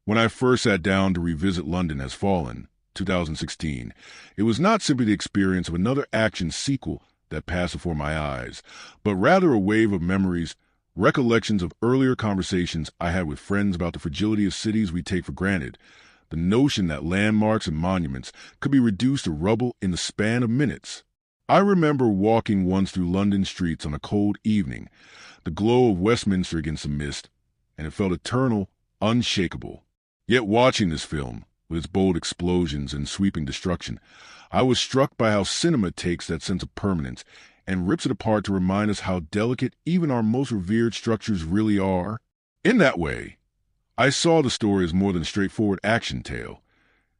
When I first sat down to revisit London Has Fallen, 2016, it was not simply the experience of another action sequel that passed before my eyes, but rather a wave of memories, recollections of earlier conversations I had with friends about the fragility of cities we take for granted, the notion that landmarks and monuments could be reduced to rubble in the span of minutes. I remember walking once through London streets on a cold evening, the glow of Westminster against the mist, and it felt eternal, unshakable. Yet watching this film, with its bold explosions and sweeping destruction, I was struck by how cinema takes that sense of permanence and rips it apart to remind us how delicate even our most revered structures really are. In that way, I saw the story as more than a straightforward action tale.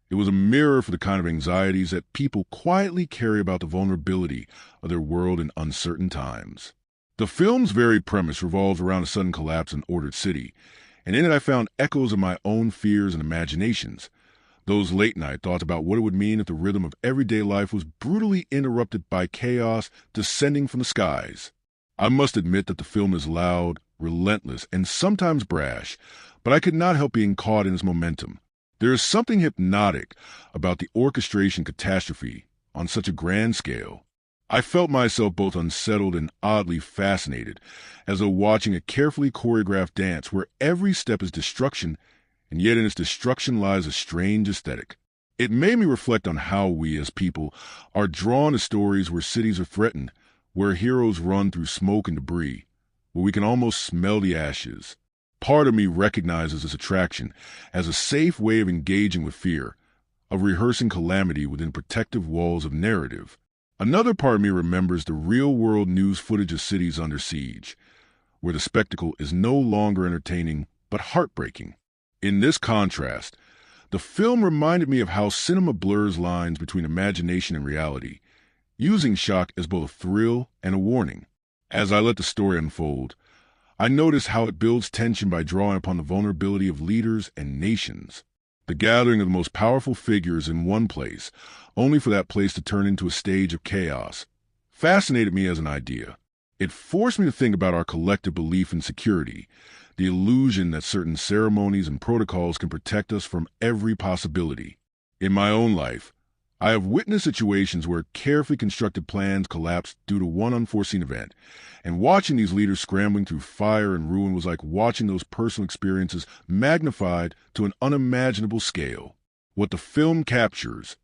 It was a mirror for the kind of anxieties that people quietly carry about the vulnerability of their world in uncertain times. The film's very premise revolves around a sudden collapse of an ordered city, and in it I found echoes of my own fears and imaginations. Those late-night thoughts about what it would mean if the rhythm of everyday life was brutally interrupted by chaos descending from the skies. I must admit that the film is loud, relentless, and sometimes brash, but I could not help being caught in its momentum. There is something hypnotic about the orchestration catastrophe on such a grand scale. I felt myself both unsettled and oddly fascinated, as though watching a carefully choreographed dance where every step is destruction, and yet in its destruction lies a strange aesthetic. It made me reflect on how we, as people, are drawn to stories where cities are threatened, where heroes run through smoke and debris, where we can almost smell the ashes. Part of me recognizes this attraction as a safe way of engaging with fear, of rehearsing calamity within protective walls of narrative. Another part of me remembers the real-world news footage of cities under siege, where the spectacle is no longer entertaining but heartbreaking. In this contrast, the film reminded me of how cinema blurs lines between imagination and reality, using shock as both a thrill and a warning. As I let the story unfold, I noticed how it builds tension by drawing upon the vulnerability of leaders and nations. The gathering of the most powerful figures in one place, only for that place to turn into a stage of chaos, fascinated me as an idea. It forced me to think about our collective belief in security, the illusion that certain ceremonies and protocols can protect us from every possibility. In my own life, I have witnessed situations where carefully constructed plans collapsed due to one unforeseen event, and watching these leaders scrambling through fire and ruin was like watching those personal experiences magnified to an unimaginable scale. What the film captures,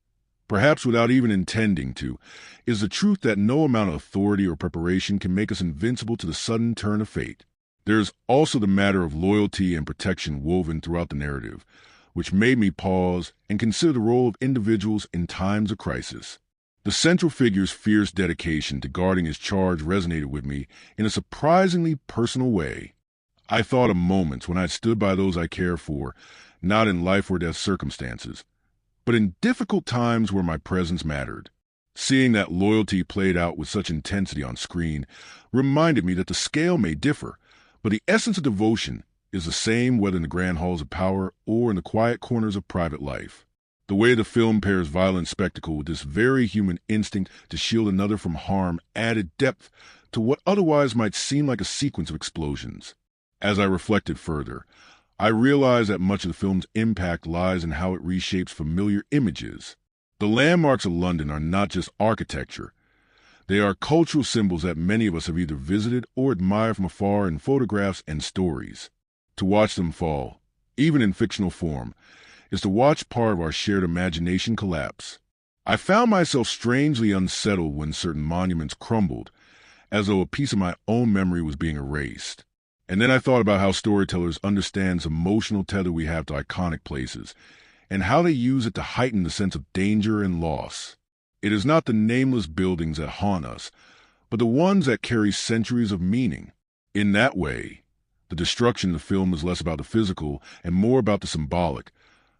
perhaps without even intending to, is the truth that no amount of authority or preparation can make us invincible to the sudden turn of fate. There is also the matter of loyalty and protection woven throughout the narrative, which made me pause and consider the role of individuals in times of crisis. The central figure's fierce dedication to guarding his charge resonated with me in a surprisingly personal way. I thought of moments when I had stood by those I care for, not in life or death circumstances, but in difficult times where my presence mattered. Seeing that loyalty played out with such intensity on screen reminded me that the scale may differ, but the essence of devotion is the same whether in the grand halls of power or in the quiet corners of private life. The way the film pairs violent spectacle with this very human instinct to shield another from harm added depth to what otherwise might seem like a sequence of explosions. As I reflected further, I realized that much of the film's impact lies in how it reshapes familiar images. The landmarks of London are not just architecture. They are cultural symbols that many of us have either visited or admired from afar in photographs and stories. To watch them fall, even in fictional form, is to watch part of our shared imagination collapse. I found myself strangely unsettled when certain monuments crumbled, as though a piece of my own memory was being erased. And then I thought about how storytellers understand the emotional tether we have to iconic places, and how they use it to heighten the sense of danger and loss. It is not the nameless buildings that haunt us, but the ones that carry centuries of meaning. In that way, the destruction of the film is less about the physical and more about the symbolic,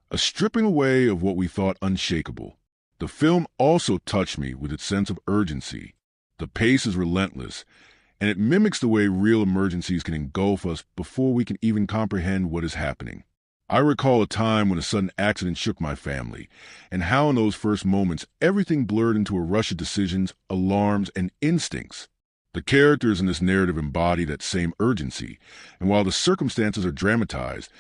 a stripping away of what we thought unshakable. The film also touched me with its sense of urgency. The pace is relentless, and it mimics the way real emergencies can engulf us before we can even comprehend what is happening. I recall a time when a sudden accident shook my family, and how in those first moments everything blurred into a rush of decisions, alarms, and instincts. The characters in this narrative embody that same urgency, and while the circumstances are dramatized,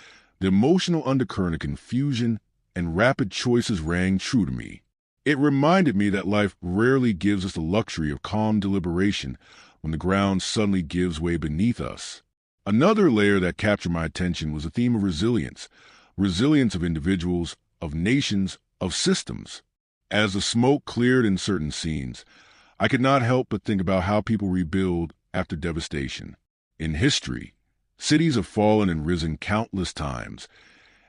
The emotional undercurrent of confusion and rapid choices rang true to me. It reminded me that life rarely gives us the luxury of calm deliberation when the ground suddenly gives way beneath us. Another layer that captured my attention was the theme of resilience. Resilience of individuals, of nations, of systems. As the smoke cleared in certain scenes, I could not help but think about how people rebuild after devastation. In history, cities have fallen and risen countless times,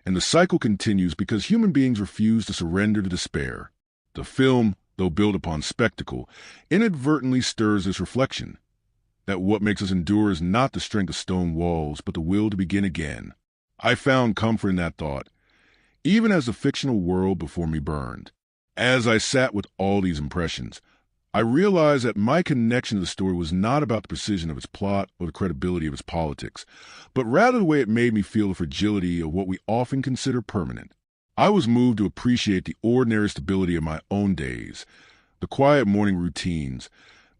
and the cycle continues because human beings refuse to surrender to despair. The film, though built upon spectacle, inadvertently stirs this reflection, that what makes us endure is not the strength of stone walls, but the will to begin again. I found comfort in that thought, even as the fictional world before me burned. As I sat with all these impressions, I realized that my connection to the story was not about the precision of its plot or the credibility of its politics, but rather the way it made me feel the fragility of what we often consider permanent. I was moved to appreciate the ordinary stability of my own days, the quiet morning routines,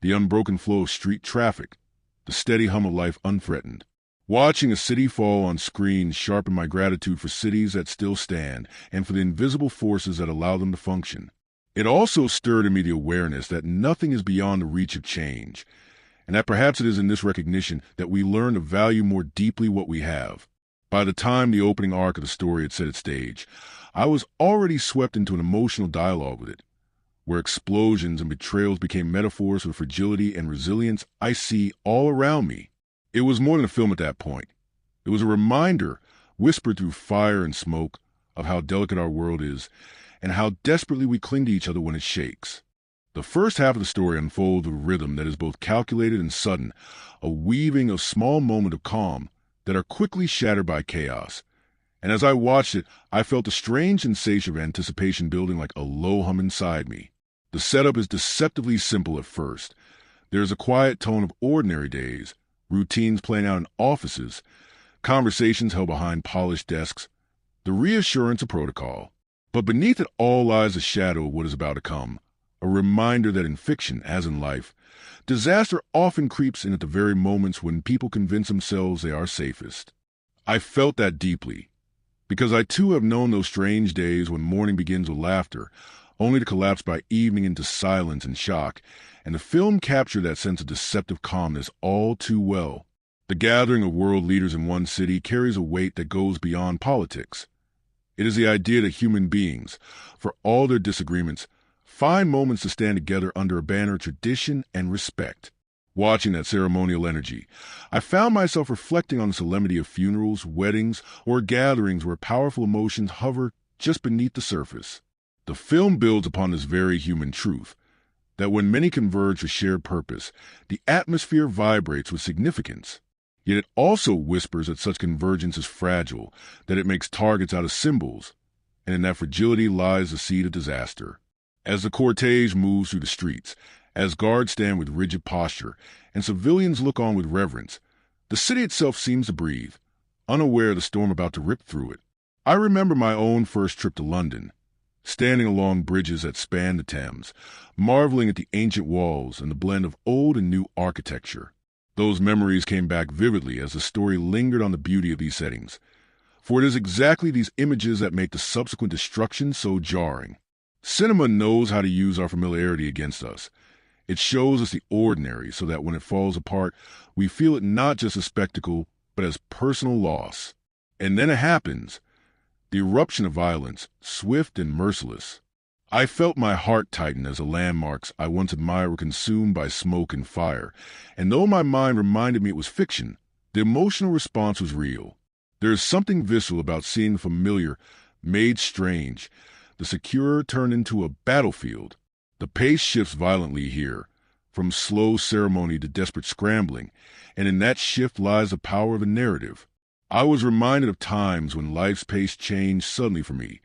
the unbroken flow of street traffic, the steady hum of life unthreatened. Watching a city fall on screen sharpened my gratitude for cities that still stand and for the invisible forces that allow them to function. It also stirred in me the awareness that nothing is beyond the reach of change, and that perhaps it is in this recognition that we learn to value more deeply what we have. By the time the opening arc of the story had set its stage, I was already swept into an emotional dialogue with it, where explosions and betrayals became metaphors for the fragility and resilience I see all around me. It was more than a film at that point. It was a reminder, whispered through fire and smoke, of how delicate our world is, and how desperately we cling to each other when it shakes. The first half of the story unfolds with a rhythm that is both calculated and sudden, a weaving of small moments of calm that are quickly shattered by chaos. And as I watched it, I felt a strange sensation of anticipation building like a low hum inside me. The setup is deceptively simple at first. There is a quiet tone of ordinary days, routines playing out in offices, conversations held behind polished desks, the reassurance of protocol. But beneath it all lies the shadow of what is about to come, a reminder that in fiction, as in life, disaster often creeps in at the very moments when people convince themselves they are safest. I felt that deeply, because I too have known those strange days when morning begins with laughter, only to collapse by evening into silence and shock, and the film captured that sense of deceptive calmness all too well. The gathering of world leaders in one city carries a weight that goes beyond politics. It is the idea that human beings, for all their disagreements, find moments to stand together under a banner of tradition and respect. Watching that ceremonial energy, I found myself reflecting on the solemnity of funerals, weddings, or gatherings where powerful emotions hover just beneath the surface. The film builds upon this very human truth, that when many converge for shared purpose, the atmosphere vibrates with significance. Yet it also whispers that such convergence is fragile, that it makes targets out of symbols, and in that fragility lies the seed of disaster. As the cortege moves through the streets, as guards stand with rigid posture, and civilians look on with reverence, the city itself seems to breathe, unaware of the storm about to rip through it. I remember my own first trip to London, standing along bridges that span the Thames, marveling at the ancient walls and the blend of old and new architecture. Those memories came back vividly as the story lingered on the beauty of these settings, for it is exactly these images that make the subsequent destruction so jarring. Cinema knows how to use our familiarity against us. It shows us the ordinary so that when it falls apart, we feel it not just as spectacle, but as personal loss. And then it happens. The eruption of violence, swift and merciless. I felt my heart tighten as the landmarks I once admired were consumed by smoke and fire, and though my mind reminded me it was fiction, the emotional response was real. There is something visceral about seeing the familiar made strange, the secure turned into a battlefield. The pace shifts violently here, from slow ceremony to desperate scrambling, and in that shift lies the power of a narrative. I was reminded of times when life's pace changed suddenly for me,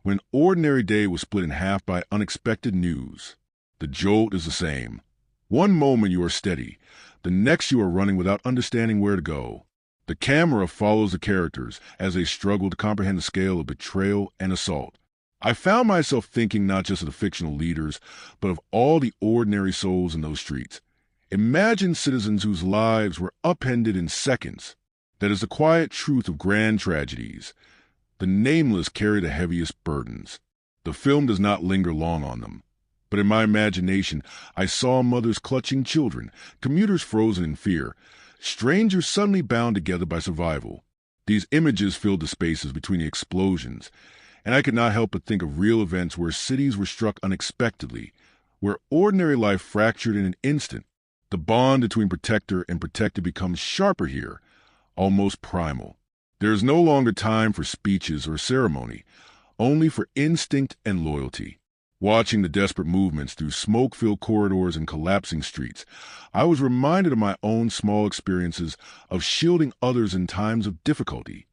when an ordinary day was split in half by unexpected news. The jolt is the same. One moment you are steady, the next you are running without understanding where to go. The camera follows the characters as they struggle to comprehend the scale of betrayal and assault. I found myself thinking not just of the fictional leaders, but of all the ordinary souls in those streets. Imagine citizens whose lives were upended in seconds. That is the quiet truth of grand tragedies. The nameless carry the heaviest burdens. The film does not linger long on them. But in my imagination, I saw mothers clutching children, commuters frozen in fear, strangers suddenly bound together by survival. These images filled the spaces between the explosions, and I could not help but think of real events where cities were struck unexpectedly, where ordinary life fractured in an instant. The bond between protector and protected becomes sharper here, almost primal. There is no longer time for speeches or ceremony, only for instinct and loyalty. Watching the desperate movements through smoke-filled corridors and collapsing streets, I was reminded of my own small experiences of shielding others in times of difficulty.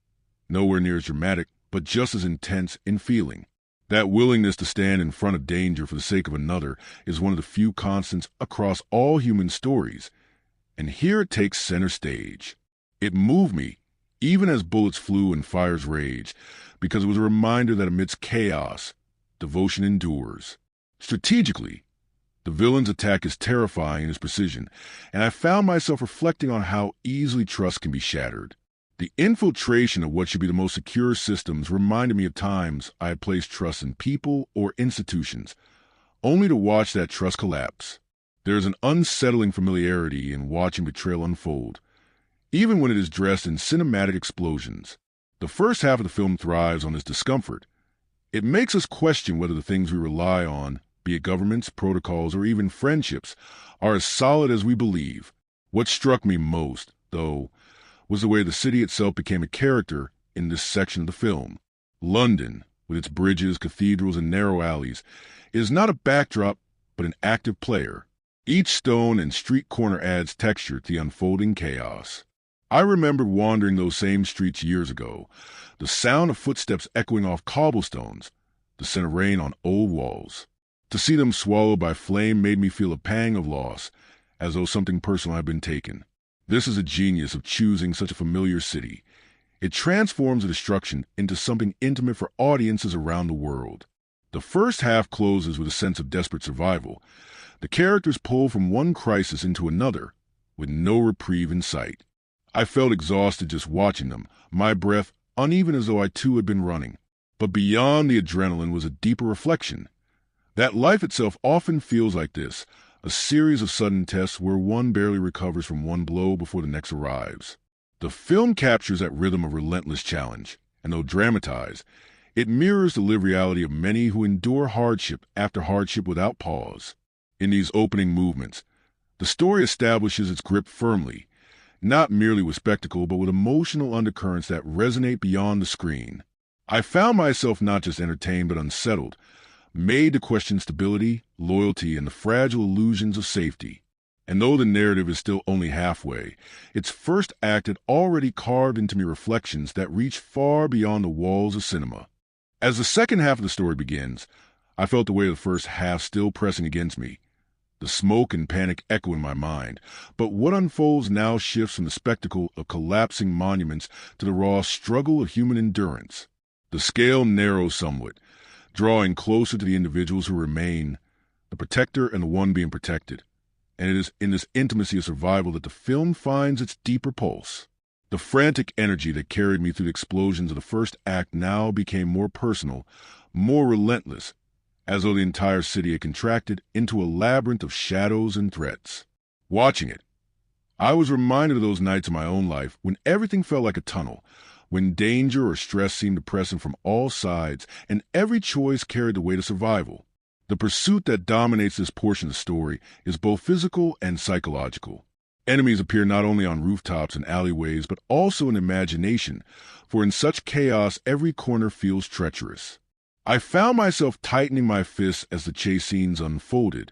Nowhere near as dramatic, but just as intense in feeling. That willingness to stand in front of danger for the sake of another is one of the few constants across all human stories, and here it takes center stage. It moved me, even as bullets flew and fires raged, because it was a reminder that amidst chaos, devotion endures. Strategically, the villain's attack is terrifying in its precision, and I found myself reflecting on how easily trust can be shattered. The infiltration of what should be the most secure systems reminded me of times I had placed trust in people or institutions, only to watch that trust collapse. There is an unsettling familiarity in watching betrayal unfold, even when it is dressed in cinematic explosions. The first half of the film thrives on this discomfort. It makes us question whether the things we rely on, be it governments, protocols, or even friendships, are as solid as we believe. What struck me most, though, was the way the city itself became a character in this section of the film. London, with its bridges, cathedrals, and narrow alleys, is not a backdrop, but an active player. Each stone and street corner adds texture to the unfolding chaos. I remembered wandering those same streets years ago, the sound of footsteps echoing off cobblestones, the scent of rain on old walls. To see them swallowed by flame made me feel a pang of loss, as though something personal had been taken. This is a genius of choosing such a familiar city. It transforms the destruction into something intimate for audiences around the world. The first half closes with a sense of desperate survival. The characters pull from one crisis into another, with no reprieve in sight. I felt exhausted just watching them, my breath uneven as though I too had been running. But beyond the adrenaline was a deeper reflection. That life itself often feels like this, a series of sudden tests where one barely recovers from one blow before the next arrives. The film captures that rhythm of relentless challenge, and though dramatized, it mirrors the lived reality of many who endure hardship after hardship without pause. In these opening movements, the story establishes its grip firmly, not merely with spectacle, but with emotional undercurrents that resonate beyond the screen. I found myself not just entertained but unsettled, made to question stability, loyalty, and the fragile illusions of safety. And though the narrative is still only halfway, its first act had already carved into me reflections that reach far beyond the walls of cinema. As the second half of the story begins, I felt the weight of the first half still pressing against me. The smoke and panic echo in my mind, but what unfolds now shifts from the spectacle of collapsing monuments to the raw struggle of human endurance. The scale narrows somewhat, drawing closer to the individuals who remain, the protector and the one being protected. And it is in this intimacy of survival that the film finds its deeper pulse. The frantic energy that carried me through the explosions of the first act now became more personal, more relentless, as though the entire city had contracted into a labyrinth of shadows and threats. Watching it, I was reminded of those nights in my own life when everything felt like a tunnel, when danger or stress seemed to press in from all sides, and every choice carried the weight of survival. The pursuit that dominates this portion of the story is both physical and psychological. Enemies appear not only on rooftops and alleyways, but also in imagination, for in such chaos every corner feels treacherous. I found myself tightening my fists as the chase scenes unfolded,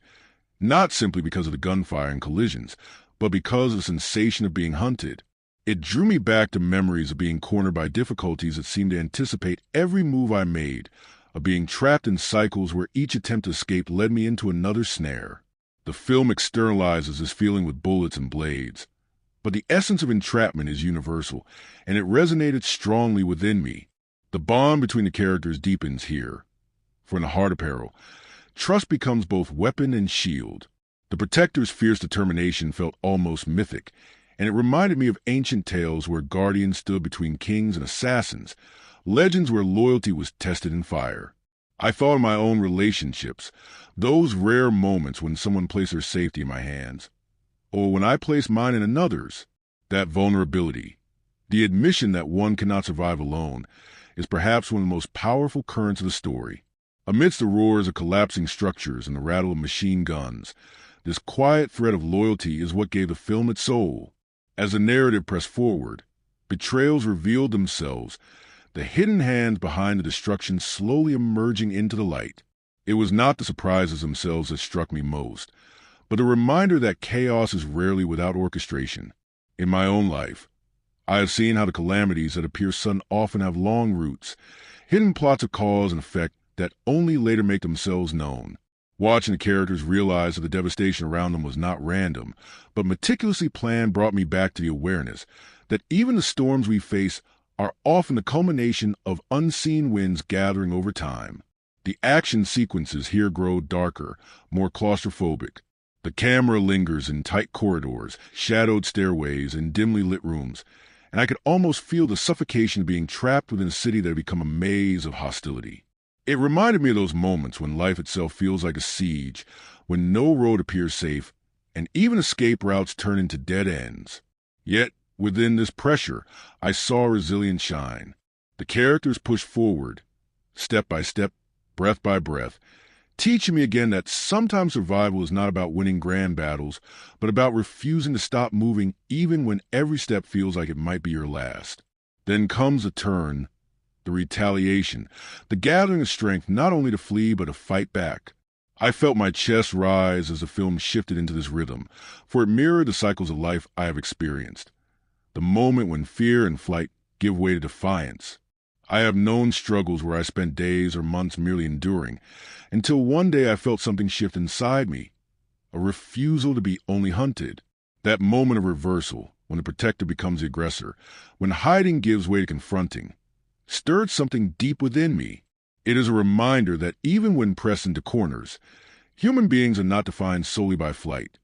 not simply because of the gunfire and collisions, but because of the sensation of being hunted. It drew me back to memories of being cornered by difficulties that seemed to anticipate every move I made, of being trapped in cycles where each attempt to escape led me into another snare. The film externalizes this feeling with bullets and blades, but the essence of entrapment is universal, and it resonated strongly within me. The bond between the characters deepens here, for in the heart of peril, trust becomes both weapon and shield. The protector's fierce determination felt almost mythic, and it reminded me of ancient tales where guardians stood between kings and assassins, legends where loyalty was tested in fire. I thought of my own relationships, those rare moments when someone placed their safety in my hands, or when I placed mine in another's. That vulnerability, the admission that one cannot survive alone, is perhaps one of the most powerful currents of the story. Amidst the roars of collapsing structures and the rattle of machine guns, this quiet thread of loyalty is what gave the film its soul. As the narrative pressed forward, betrayals revealed themselves, the hidden hands behind the destruction slowly emerging into the light. It was not the surprises themselves that struck me most, but a reminder that chaos is rarely without orchestration. In my own life, I have seen how the calamities that appear sudden often have long roots, hidden plots of cause and effect that only later make themselves known. Watching the characters realize that the devastation around them was not random, but meticulously planned brought me back to the awareness that even the storms we face are often the culmination of unseen winds gathering over time. The action sequences here grow darker, more claustrophobic. The camera lingers in tight corridors, shadowed stairways, and dimly lit rooms, and I could almost feel the suffocation of being trapped within a city that had become a maze of hostility. It reminded me of those moments when life itself feels like a siege, when no road appears safe, and even escape routes turn into dead ends. Yet, within this pressure, I saw resilience shine. The characters pushed forward, step by step, breath by breath, teaching me again that sometimes survival is not about winning grand battles, but about refusing to stop moving even when every step feels like it might be your last. Then comes the turn, the retaliation, the gathering of strength not only to flee but to fight back. I felt my chest rise as the film shifted into this rhythm, for it mirrored the cycles of life I have experienced. The moment when fear and flight give way to defiance. I have known struggles where I spent days or months merely enduring, until one day I felt something shift inside me, a refusal to be only hunted. That moment of reversal, when the protector becomes the aggressor, when hiding gives way to confronting, stirred something deep within me. It is a reminder that even when pressed into corners, human beings are not defined solely by flight.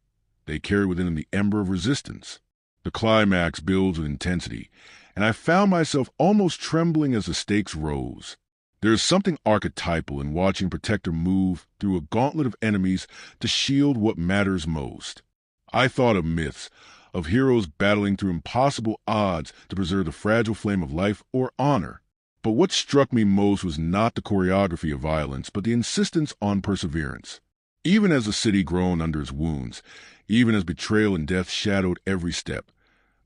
They carry within them the ember of resistance. The climax builds with intensity, and I found myself almost trembling as the stakes rose. There is something archetypal in watching Protector move through a gauntlet of enemies to shield what matters most. I thought of myths, of heroes battling through impossible odds to preserve the fragile flame of life or honor. But what struck me most was not the choreography of violence, but the insistence on perseverance. Even as the city groaned under its wounds, even as betrayal and death shadowed every step,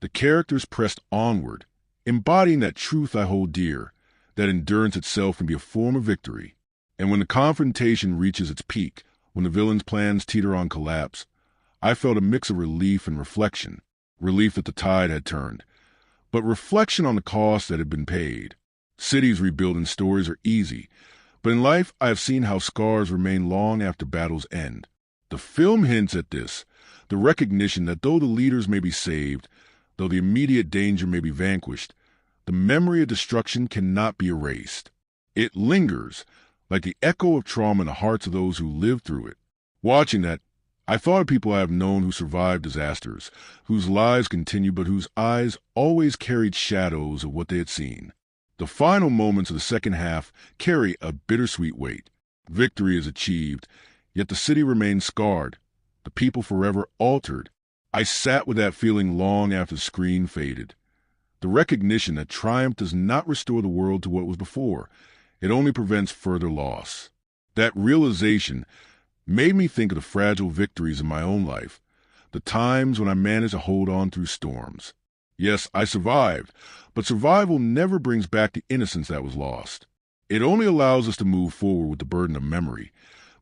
the characters pressed onward, embodying that truth I hold dear, that endurance itself can be a form of victory. And when the confrontation reaches its peak, when the villain's plans teeter on collapse, I felt a mix of relief and reflection. Relief that the tide had turned, but reflection on the cost that had been paid. Cities rebuilt and stories are easy, but in life I have seen how scars remain long after battles end. The film hints at this, the recognition that though the leaders may be saved, though the immediate danger may be vanquished, the memory of destruction cannot be erased. It lingers, like the echo of trauma in the hearts of those who lived through it. Watching that, I thought of people I have known who survived disasters, whose lives continued but whose eyes always carried shadows of what they had seen. The final moments of the second half carry a bittersweet weight. Victory is achieved, yet the city remains scarred, the people forever altered. I sat with that feeling long after the screen faded. The recognition that triumph does not restore the world to what was before. It only prevents further loss. That realization made me think of the fragile victories in my own life, the times when I managed to hold on through storms. Yes, I survived, but survival never brings back the innocence that was lost. It only allows us to move forward with the burden of memory,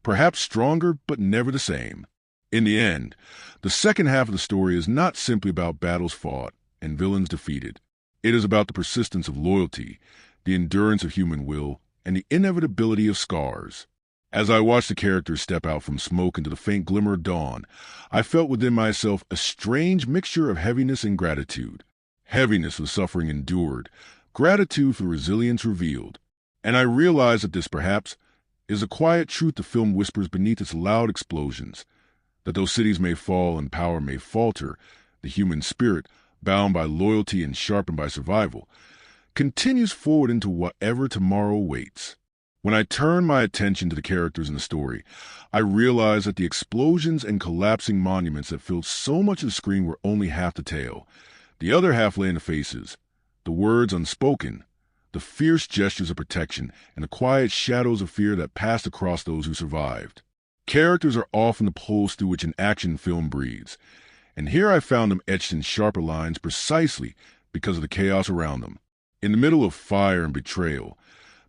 perhaps stronger but never the same. In the end, the second half of the story is not simply about battles fought and villains defeated. It is about the persistence of loyalty, the endurance of human will, and the inevitability of scars. As I watched the characters step out from smoke into the faint glimmer of dawn, I felt within myself a strange mixture of heaviness and gratitude. Heaviness for the suffering endured, gratitude for the resilience revealed. And I realized that this, perhaps, is a quiet truth the film whispers beneath its loud explosions, that though cities may fall and power may falter, the human spirit, bound by loyalty and sharpened by survival, continues forward into whatever tomorrow waits. When I turn my attention to the characters in the story, I realize that the explosions and collapsing monuments that filled so much of the screen were only half the tale. The other half lay in the faces, the words unspoken, the fierce gestures of protection, and the quiet shadows of fear that passed across those who survived. Characters are often the pulse through which an action film breathes, and here I found them etched in sharper lines precisely because of the chaos around them. In the middle of fire and betrayal,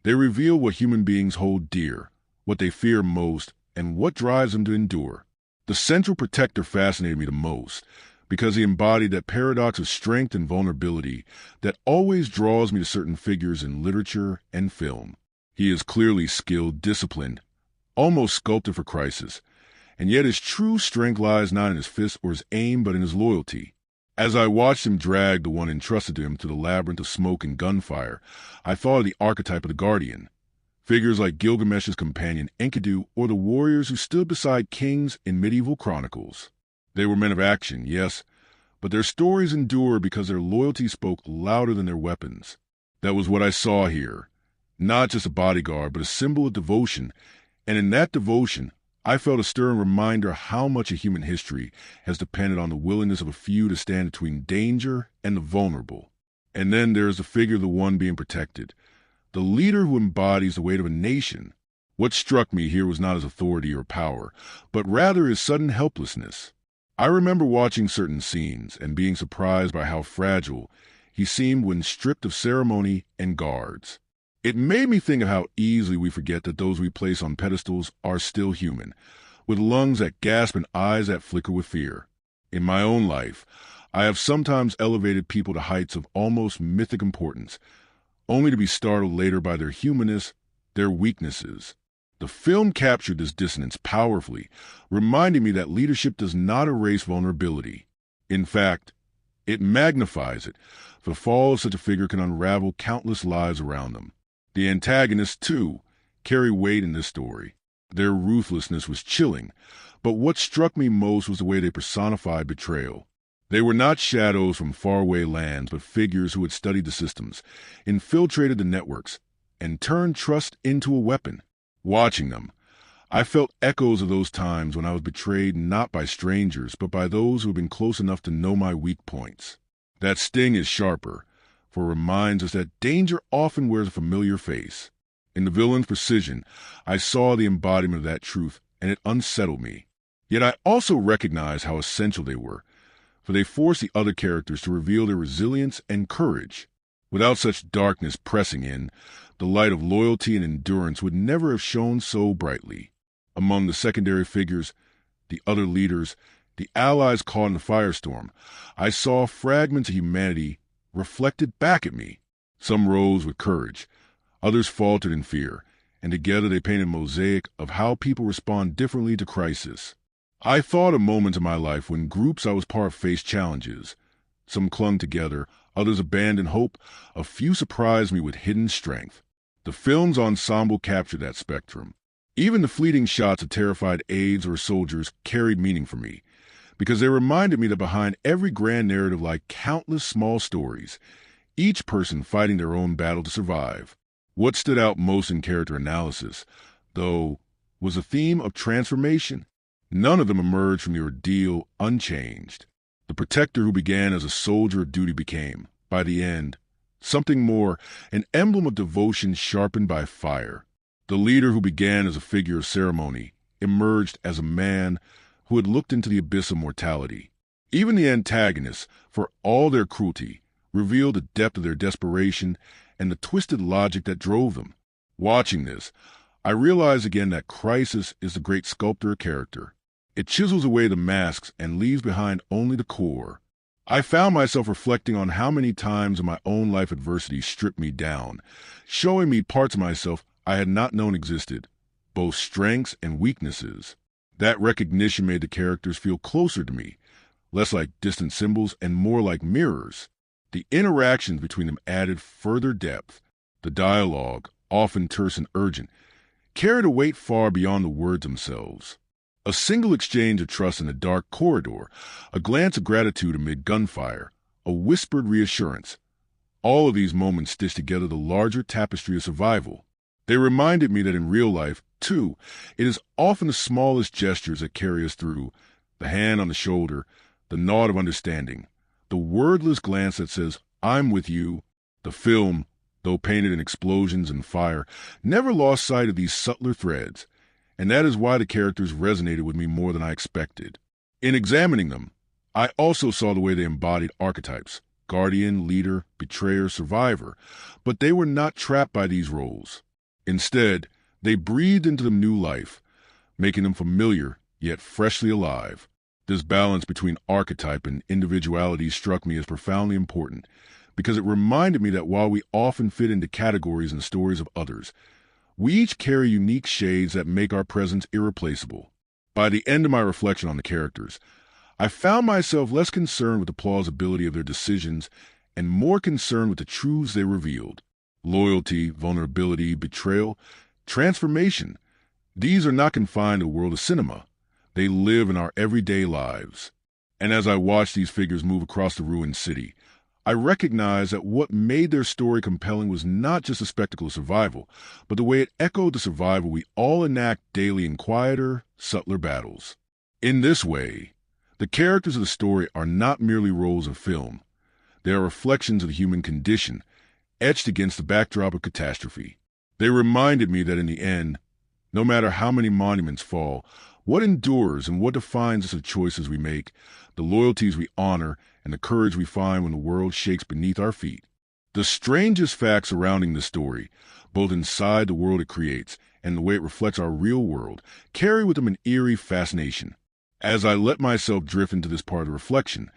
they reveal what human beings hold dear, what they fear most, and what drives them to endure. The central protector fascinated me the most, because he embodied that paradox of strength and vulnerability that always draws me to certain figures in literature and film. He is clearly skilled, disciplined, almost sculpted for crisis, and yet his true strength lies not in his fist or his aim, but in his loyalty. As I watched him drag the one entrusted to him through the labyrinth of smoke and gunfire, I thought of the archetype of the guardian. Figures like Gilgamesh's companion Enkidu or the warriors who stood beside kings in medieval chronicles. They were men of action, yes, but their stories endure because their loyalty spoke louder than their weapons. That was what I saw here. Not just a bodyguard, but a symbol of devotion, and in that devotion, I felt a stirring reminder how much of human history has depended on the willingness of a few to stand between danger and the vulnerable. And then there is the figure of the one being protected, the leader who embodies the weight of a nation. What struck me here was not his authority or power, but rather his sudden helplessness. I remember watching certain scenes and being surprised by how fragile he seemed when stripped of ceremony and guards. It made me think of how easily we forget that those we place on pedestals are still human, with lungs that gasp and eyes that flicker with fear. In my own life, I have sometimes elevated people to heights of almost mythic importance, only to be startled later by their humanness, their weaknesses. The film captured this dissonance powerfully, reminding me that leadership does not erase vulnerability. In fact, it magnifies it, for the fall of such a figure can unravel countless lives around them. The antagonists, too, carry weight in this story. Their ruthlessness was chilling, but what struck me most was the way they personified betrayal. They were not shadows from faraway lands, but figures who had studied the systems, infiltrated the networks, and turned trust into a weapon. Watching them, I felt echoes of those times when I was betrayed not by strangers, but by those who had been close enough to know my weak points. That sting is sharper, for it reminds us that danger often wears a familiar face. In the villain's precision, I saw the embodiment of that truth, and it unsettled me. Yet I also recognized how essential they were, for they forced the other characters to reveal their resilience and courage. Without such darkness pressing in, the light of loyalty and endurance would never have shone so brightly. Among the secondary figures, the other leaders, the allies caught in the firestorm, I saw fragments of humanity reflected back at me. Some rose with courage, others faltered in fear, and together they painted a mosaic of how people respond differently to crisis. I thought of moments in my life when groups I was part of faced challenges. Some clung together, others abandoned hope, a few surprised me with hidden strength. The film's ensemble captured that spectrum. Even the fleeting shots of terrified aides or soldiers carried meaning for me, because they reminded me that behind every grand narrative lie countless small stories, each person fighting their own battle to survive. What stood out most in character analysis, though, was the theme of transformation. None of them emerged from the ordeal unchanged. The protector who began as a soldier of duty became, by the end, something more, an emblem of devotion sharpened by fire. The leader who began as a figure of ceremony emerged as a man who had looked into the abyss of mortality. Even the antagonists, for all their cruelty, revealed the depth of their desperation and the twisted logic that drove them. Watching this, I realized again that crisis is the great sculptor of character. It chisels away the masks and leaves behind only the core. I found myself reflecting on how many times in my own life adversity stripped me down, showing me parts of myself I had not known existed, both strengths and weaknesses. That recognition made the characters feel closer to me, less like distant symbols and more like mirrors. The interactions between them added further depth. The dialogue, often terse and urgent, carried a weight far beyond the words themselves. A single exchange of trust in a dark corridor, a glance of gratitude amid gunfire, a whispered reassurance. All of these moments stitched together the larger tapestry of survival. They reminded me that in real life, too, it is often the smallest gestures that carry us through: the hand on the shoulder, the nod of understanding, the wordless glance that says, "I'm with you." The film, though painted in explosions and fire, never lost sight of these subtler threads, and that is why the characters resonated with me more than I expected. In examining them, I also saw the way they embodied archetypes: guardian, leader, betrayer, survivor, but they were not trapped by these roles. Instead, they breathed into them new life, making them familiar yet freshly alive. This balance between archetype and individuality struck me as profoundly important, because it reminded me that while we often fit into categories and stories of others, we each carry unique shades that make our presence irreplaceable. By the end of my reflection on the characters, I found myself less concerned with the plausibility of their decisions and more concerned with the truths they revealed. Loyalty, vulnerability, betrayal, transformation. These are not confined to the world of cinema. They live in our everyday lives. And as I watched these figures move across the ruined city, I recognized that what made their story compelling was not just the spectacle of survival, but the way it echoed the survival we all enact daily in quieter, subtler battles. In this way, the characters of the story are not merely roles of film. They are reflections of the human condition, etched against the backdrop of catastrophe. They reminded me that in the end, no matter how many monuments fall, what endures and what defines us are the choices we make, the loyalties we honor, and the courage we find when the world shakes beneath our feet. The strangest facts surrounding this story, both inside the world it creates and the way it reflects our real world, carry with them an eerie fascination. As I let myself drift into this part of reflection,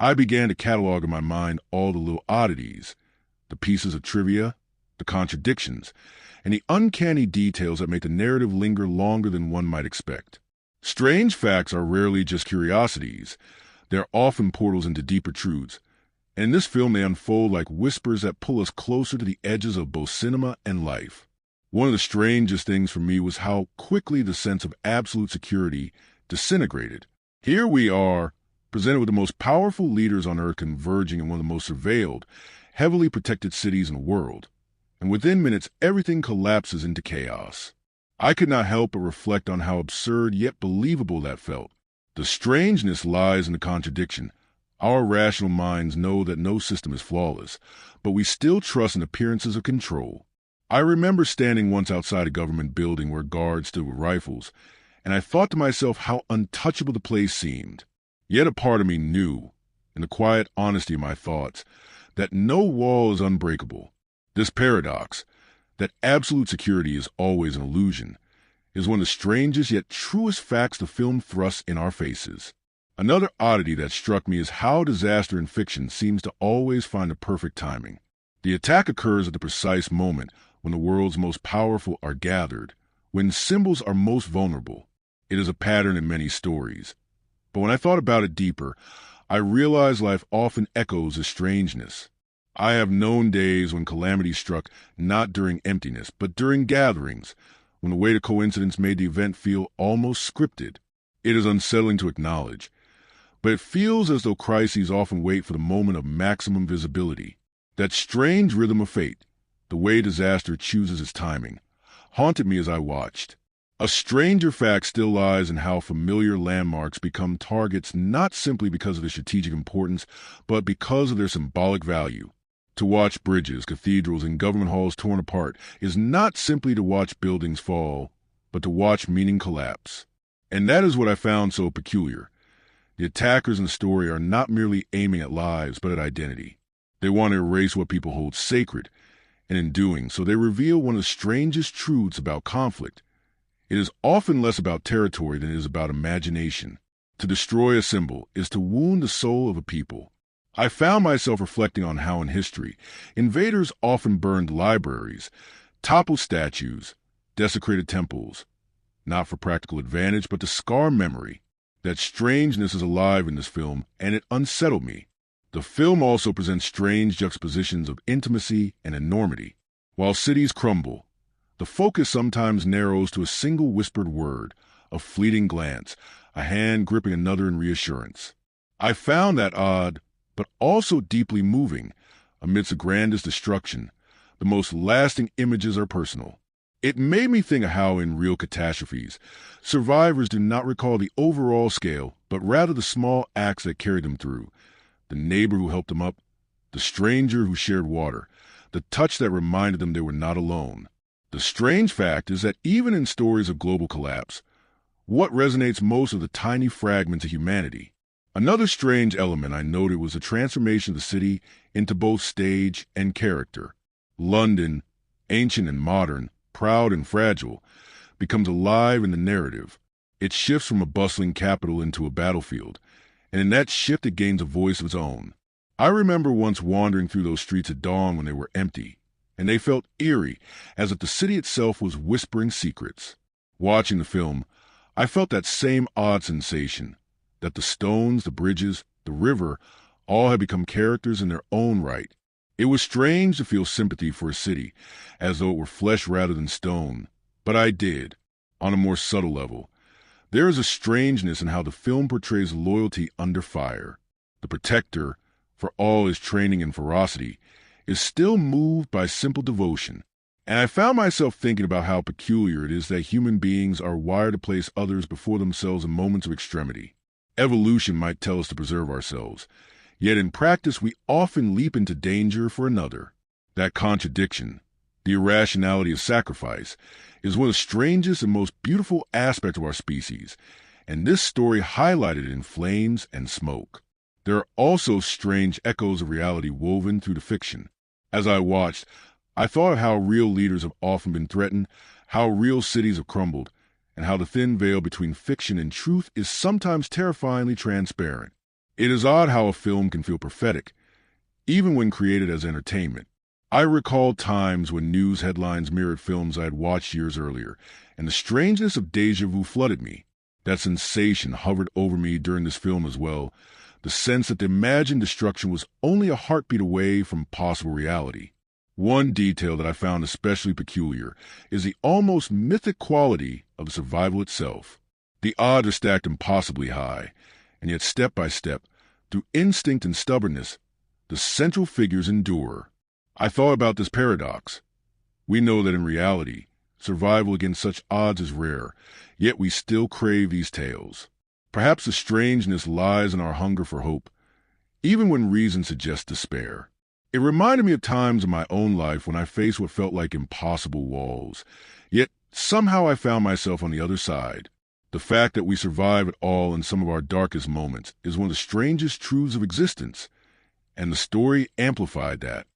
I began to catalog in my mind all the little oddities, the pieces of trivia, the contradictions, and the uncanny details that make the narrative linger longer than one might expect. Strange facts are rarely just curiosities. They're often portals into deeper truths, and in this film they unfold like whispers that pull us closer to the edges of both cinema and life. One of the strangest things for me was how quickly the sense of absolute security disintegrated. Here we are, presented with the most powerful leaders on Earth converging in one of the most surveilled, heavily protected cities in the world, and within minutes everything collapses into chaos. I could not help but reflect on how absurd yet believable that felt. The strangeness lies in the contradiction. Our rational minds know that no system is flawless, but we still trust in appearances of control. I remember standing once outside a government building where guards stood with rifles, and I thought to myself how untouchable the place seemed. Yet a part of me knew, in the quiet honesty of my thoughts, that no wall is unbreakable. This paradox, that absolute security is always an illusion, is one of the strangest yet truest facts the film thrusts in our faces. Another oddity that struck me is how disaster in fiction seems to always find the perfect timing. The attack occurs at the precise moment when the world's most powerful are gathered, when symbols are most vulnerable. It is a pattern in many stories. But when I thought about it deeper, I realized life often echoes this strangeness. I have known days when calamity struck not during emptiness, but during gatherings, when the weight of coincidence made the event feel almost scripted. It is unsettling to acknowledge, but it feels as though crises often wait for the moment of maximum visibility. That strange rhythm of fate, the way disaster chooses its timing, haunted me as I watched. A stranger fact still lies in how familiar landmarks become targets not simply because of their strategic importance, but because of their symbolic value. To watch bridges, cathedrals, and government halls torn apart is not simply to watch buildings fall, but to watch meaning collapse. And that is what I found so peculiar. The attackers in the story are not merely aiming at lives, but at identity. They want to erase what people hold sacred, and in doing so they reveal one of the strangest truths about conflict. It is often less about territory than it is about imagination. To destroy a symbol is to wound the soul of a people. I found myself reflecting on how in history, invaders often burned libraries, toppled statues, desecrated temples, not for practical advantage, but to scar memory. That strangeness is alive in this film, and it unsettled me. The film also presents strange juxtapositions of intimacy and enormity. While cities crumble, the focus sometimes narrows to a single whispered word, a fleeting glance, a hand gripping another in reassurance. I found that odd, but also deeply moving, amidst the grandest destruction, the most lasting images are personal. It made me think of how in real catastrophes, survivors do not recall the overall scale, but rather the small acts that carried them through. The neighbor who helped them up, the stranger who shared water, the touch that reminded them they were not alone. The strange fact is that even in stories of global collapse, what resonates most are the tiny fragments of humanity. Another strange element I noted was the transformation of the city into both stage and character. London, ancient and modern, proud and fragile, becomes alive in the narrative. It shifts from a bustling capital into a battlefield, and in that shift it gains a voice of its own. I remember once wandering through those streets at dawn when they were empty, and they felt eerie, as if the city itself was whispering secrets. Watching the film, I felt that same odd sensation, that the stones, the bridges, the river, all had become characters in their own right. It was strange to feel sympathy for a city, as though it were flesh rather than stone, but I did, on a more subtle level. There is a strangeness in how the film portrays loyalty under fire. The protector, for all his training and ferocity, is still moved by simple devotion. And I found myself thinking about how peculiar it is that human beings are wired to place others before themselves in moments of extremity. Evolution might tell us to preserve ourselves, yet in practice we often leap into danger for another. That contradiction, the irrationality of sacrifice, is one of the strangest and most beautiful aspects of our species, and this story highlighted it in flames and smoke. There are also strange echoes of reality woven through the fiction. As I watched, I thought of how real leaders have often been threatened, how real cities have crumbled, and how the thin veil between fiction and truth is sometimes terrifyingly transparent. It is odd how a film can feel prophetic, even when created as entertainment. I recalled times when news headlines mirrored films I had watched years earlier, and the strangeness of déjà vu flooded me. That sensation hovered over me during this film as well, the sense that the imagined destruction was only a heartbeat away from possible reality. One detail that I found especially peculiar is the almost mythic quality of the survival itself. The odds are stacked impossibly high, and yet step by step, through instinct and stubbornness, the central figures endure. I thought about this paradox. We know that in reality, survival against such odds is rare, yet we still crave these tales. Perhaps the strangeness lies in our hunger for hope, even when reason suggests despair. It reminded me of times in my own life when I faced what felt like impossible walls, yet somehow I found myself on the other side. The fact that we survive at all in some of our darkest moments is one of the strangest truths of existence, and the story amplified that.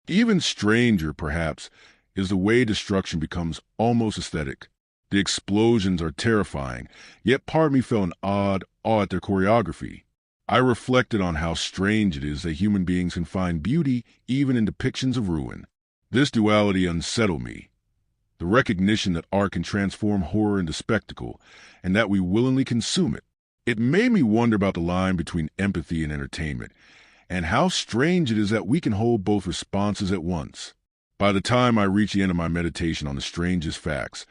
Even stranger, perhaps, is the way destruction becomes almost aesthetic. The explosions are terrifying, yet part of me felt an odd awe at their choreography. I reflected on how strange it is that human beings can find beauty even in depictions of ruin. This duality unsettled me. The recognition that art can transform horror into spectacle, and that we willingly consume it. It made me wonder about the line between empathy and entertainment, and how strange it is that we can hold both responses at once. By the time I reached the end of my meditation on the strangest facts,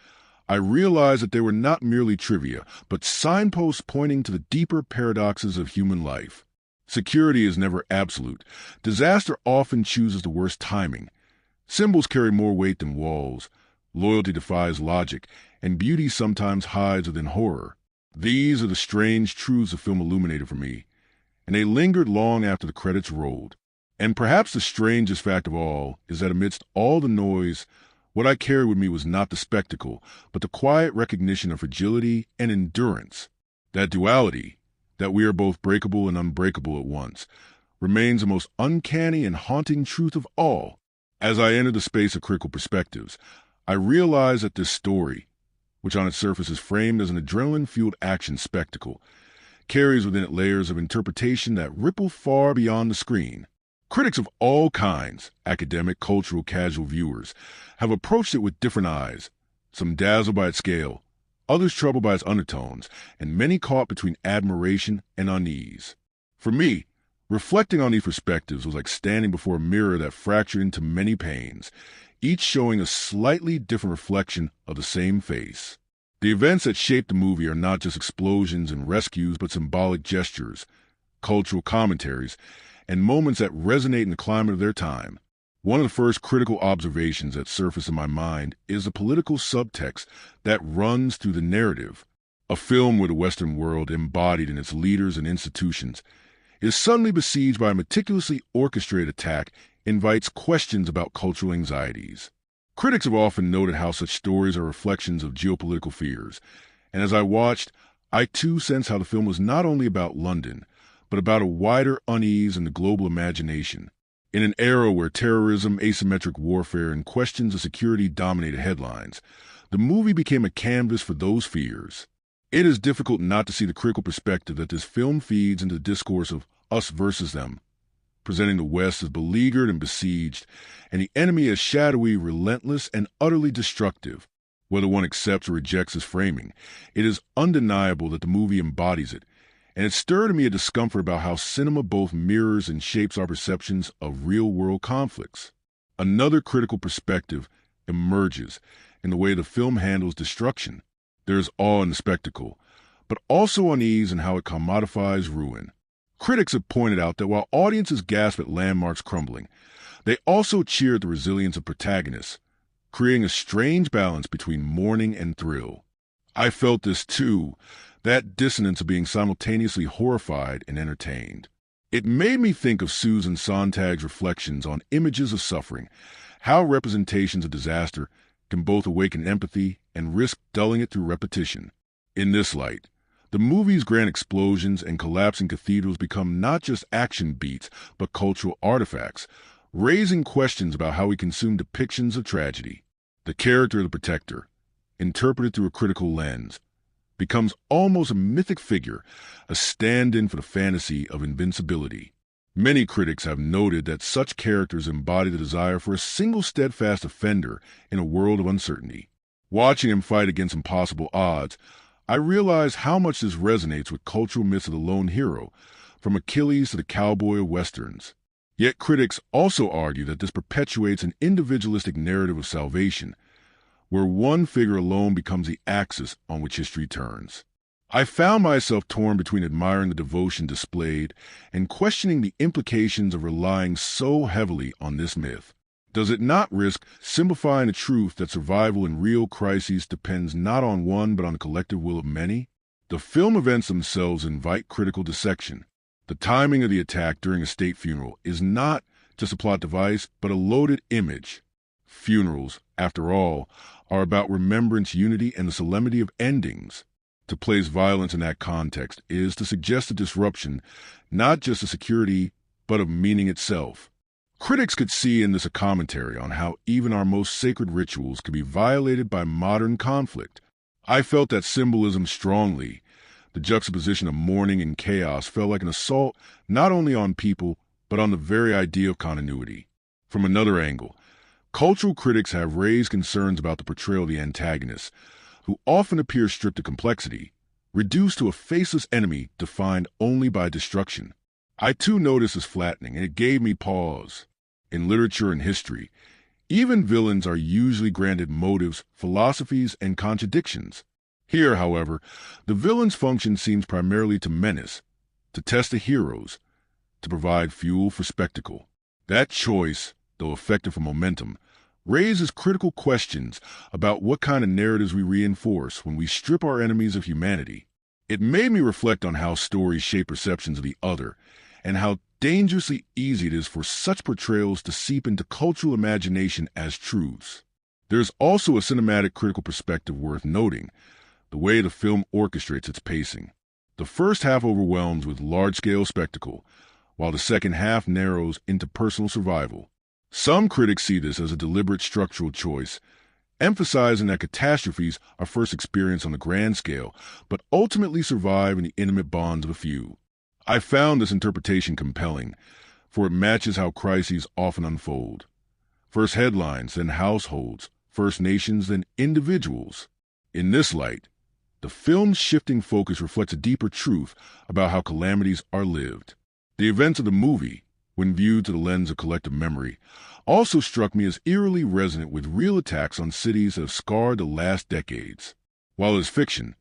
I realized that they were not merely trivia, but signposts pointing to the deeper paradoxes of human life. Security is never absolute. Disaster often chooses the worst timing. Symbols carry more weight than walls. Loyalty defies logic, and beauty sometimes hides within horror. These are the strange truths the film illuminated for me, and they lingered long after the credits rolled. And perhaps the strangest fact of all is that amidst all the noise, what I carried with me was not the spectacle, but the quiet recognition of fragility and endurance. That duality, that we are both breakable and unbreakable at once, remains the most uncanny and haunting truth of all. As I entered the space of critical perspectives, I realized that this story, which on its surface is framed as an adrenaline-fueled action spectacle, carries within it layers of interpretation that ripple far beyond the screen. Critics of all kinds, academic, cultural, casual viewers, have approached it with different eyes, some dazzled by its scale, others troubled by its undertones, and many caught between admiration and unease. For me, reflecting on these perspectives was like standing before a mirror that fractured into many panes, each showing a slightly different reflection of the same face. The events that shape the movie are not just explosions and rescues, but symbolic gestures, cultural commentaries, and moments that resonate in the climate of their time. One of the first critical observations that surface in my mind is the political subtext that runs through the narrative. A film where the Western world, embodied in its leaders and institutions, is suddenly besieged by a meticulously orchestrated attack invites questions about cultural anxieties. Critics have often noted how such stories are reflections of geopolitical fears, and as I watched, I too sensed how the film was not only about London, but about a wider unease in the global imagination. In an era where terrorism, asymmetric warfare, and questions of security dominated headlines, the movie became a canvas for those fears. It is difficult not to see the critical perspective that this film feeds into the discourse of us versus them, presenting the West as beleaguered and besieged, and the enemy as shadowy, relentless, and utterly destructive. Whether one accepts or rejects this framing, it is undeniable that the movie embodies it, and it stirred in me a discomfort about how cinema both mirrors and shapes our perceptions of real-world conflicts. Another critical perspective emerges in the way the film handles destruction. There is awe in the spectacle, but also unease in how it commodifies ruin. Critics have pointed out that while audiences gasp at landmarks crumbling, they also cheer at the resilience of protagonists, creating a strange balance between mourning and thrill. I felt this too, that dissonance of being simultaneously horrified and entertained. It made me think of Susan Sontag's reflections on images of suffering, how representations of disaster can both awaken empathy and risk dulling it through repetition. In this light, the movie's grand explosions and collapsing cathedrals become not just action beats, but cultural artifacts, raising questions about how we consume depictions of tragedy. The character of the protector, interpreted through a critical lens, becomes almost a mythic figure, a stand-in for the fantasy of invincibility. Many critics have noted that such characters embody the desire for a single steadfast offender in a world of uncertainty. Watching him fight against impossible odds, I realize how much this resonates with cultural myths of the lone hero, from Achilles to the cowboy of Westerns. Yet critics also argue that this perpetuates an individualistic narrative of salvation, where one figure alone becomes the axis on which history turns. I found myself torn between admiring the devotion displayed and questioning the implications of relying so heavily on this myth. Does it not risk simplifying the truth that survival in real crises depends not on one but on the collective will of many? The film events themselves invite critical dissection. The timing of the attack during a state funeral is not just a plot device, but a loaded image. Funerals, after all, are about remembrance, unity, and the solemnity of endings. To place violence in that context is to suggest a disruption, not just of security, but of meaning itself. Critics could see in this a commentary on how even our most sacred rituals could be violated by modern conflict. I felt that symbolism strongly. The juxtaposition of mourning and chaos felt like an assault not only on people, but on the very idea of continuity. From another angle, cultural critics have raised concerns about the portrayal of the antagonist, who often appears stripped of complexity, reduced to a faceless enemy defined only by destruction. I too noticed this flattening, and it gave me pause. In literature and history, even villains are usually granted motives, philosophies, and contradictions. Here, however, the villain's function seems primarily to menace, to test the heroes, to provide fuel for spectacle. That choice, though effective for momentum, raises critical questions about what kind of narratives we reinforce when we strip our enemies of humanity. It made me reflect on how stories shape perceptions of the other, and how dangerously easy it is for such portrayals to seep into cultural imagination as truths. There's also a cinematic critical perspective worth noting, the way the film orchestrates its pacing. The first half overwhelms with large-scale spectacle, while the second half narrows into personal survival. Some critics see this as a deliberate structural choice, emphasizing that catastrophes are first experienced on the grand scale, but ultimately survive in the intimate bonds of a few. I found this interpretation compelling, for it matches how crises often unfold. First headlines, then households, first nations, then individuals. In this light, the film's shifting focus reflects a deeper truth about how calamities are lived. The events of the movie, when viewed through the lens of collective memory, also struck me as eerily resonant with real attacks on cities that have scarred the last decades. While it is fiction,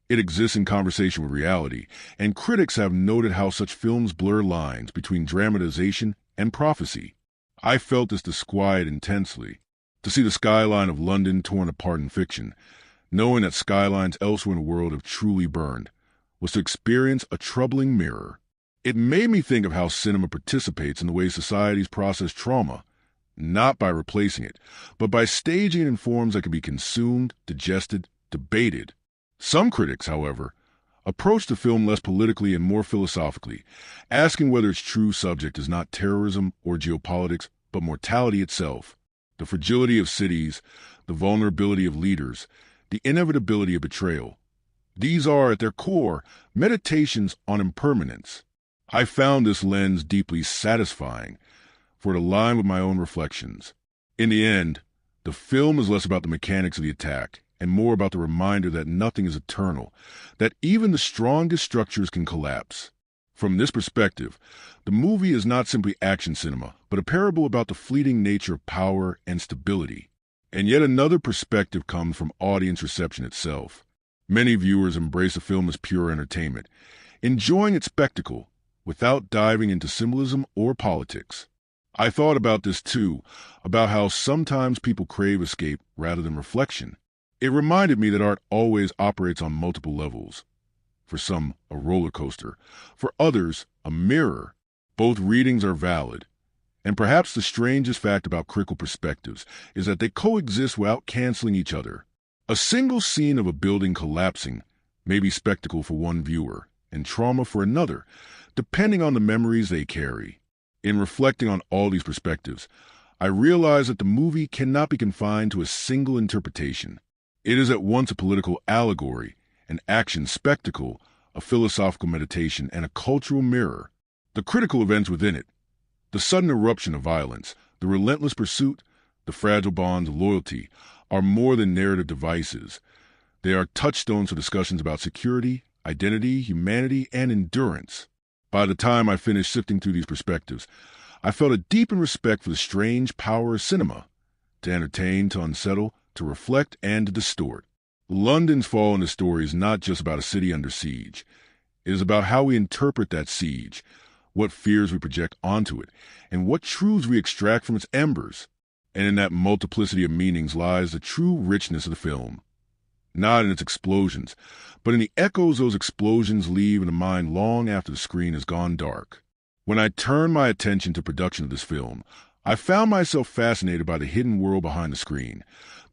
It exists in conversation with reality, and critics have noted how such films blur lines between dramatization and prophecy. I felt this disquiet intensely. To see the skyline of London torn apart in fiction, knowing that skylines elsewhere in the world have truly burned, was to experience a troubling mirror. It made me think of how cinema participates in the way societies process trauma, not by replacing it, but by staging it in forms that can be consumed, digested, debated. Some critics, however, approach the film less politically and more philosophically, asking whether its true subject is not terrorism or geopolitics, but mortality itself, the fragility of cities, the vulnerability of leaders, the inevitability of betrayal. These are, at their core, meditations on impermanence. I found this lens deeply satisfying, for it aligned with my own reflections. In the end, the film is less about the mechanics of the attack and more about the reminder that nothing is eternal, that even the strongest structures can collapse. From this perspective, the movie is not simply action cinema, but a parable about the fleeting nature of power and stability. And yet another perspective comes from audience reception itself. Many viewers embrace the film as pure entertainment, enjoying its spectacle without diving into symbolism or politics. I thought about this too, about how sometimes people crave escape rather than reflection. It reminded me that art always operates on multiple levels. For some, a roller coaster. For others, a mirror. Both readings are valid. And perhaps the strangest fact about critical perspectives is that they coexist without canceling each other. A single scene of a building collapsing may be spectacle for one viewer and trauma for another, depending on the memories they carry. In reflecting on all these perspectives, I realized that the movie cannot be confined to a single interpretation. It is at once a political allegory, an action spectacle, a philosophical meditation, and a cultural mirror. The critical events within it, the sudden eruption of violence, the relentless pursuit, the fragile bonds of loyalty, are more than narrative devices. They are touchstones for discussions about security, identity, humanity, and endurance. By the time I finished sifting through these perspectives, I felt a deepened respect for the strange power of cinema, to entertain, to unsettle, to reflect, and to distort. London's fall in the story is not just about a city under siege. It is about how we interpret that siege, what fears we project onto it, and what truths we extract from its embers. And in that multiplicity of meanings lies the true richness of the film. Not in its explosions, but in the echoes those explosions leave in the mind long after the screen has gone dark. When I turned my attention to production of this film, I found myself fascinated by the hidden world behind the screen,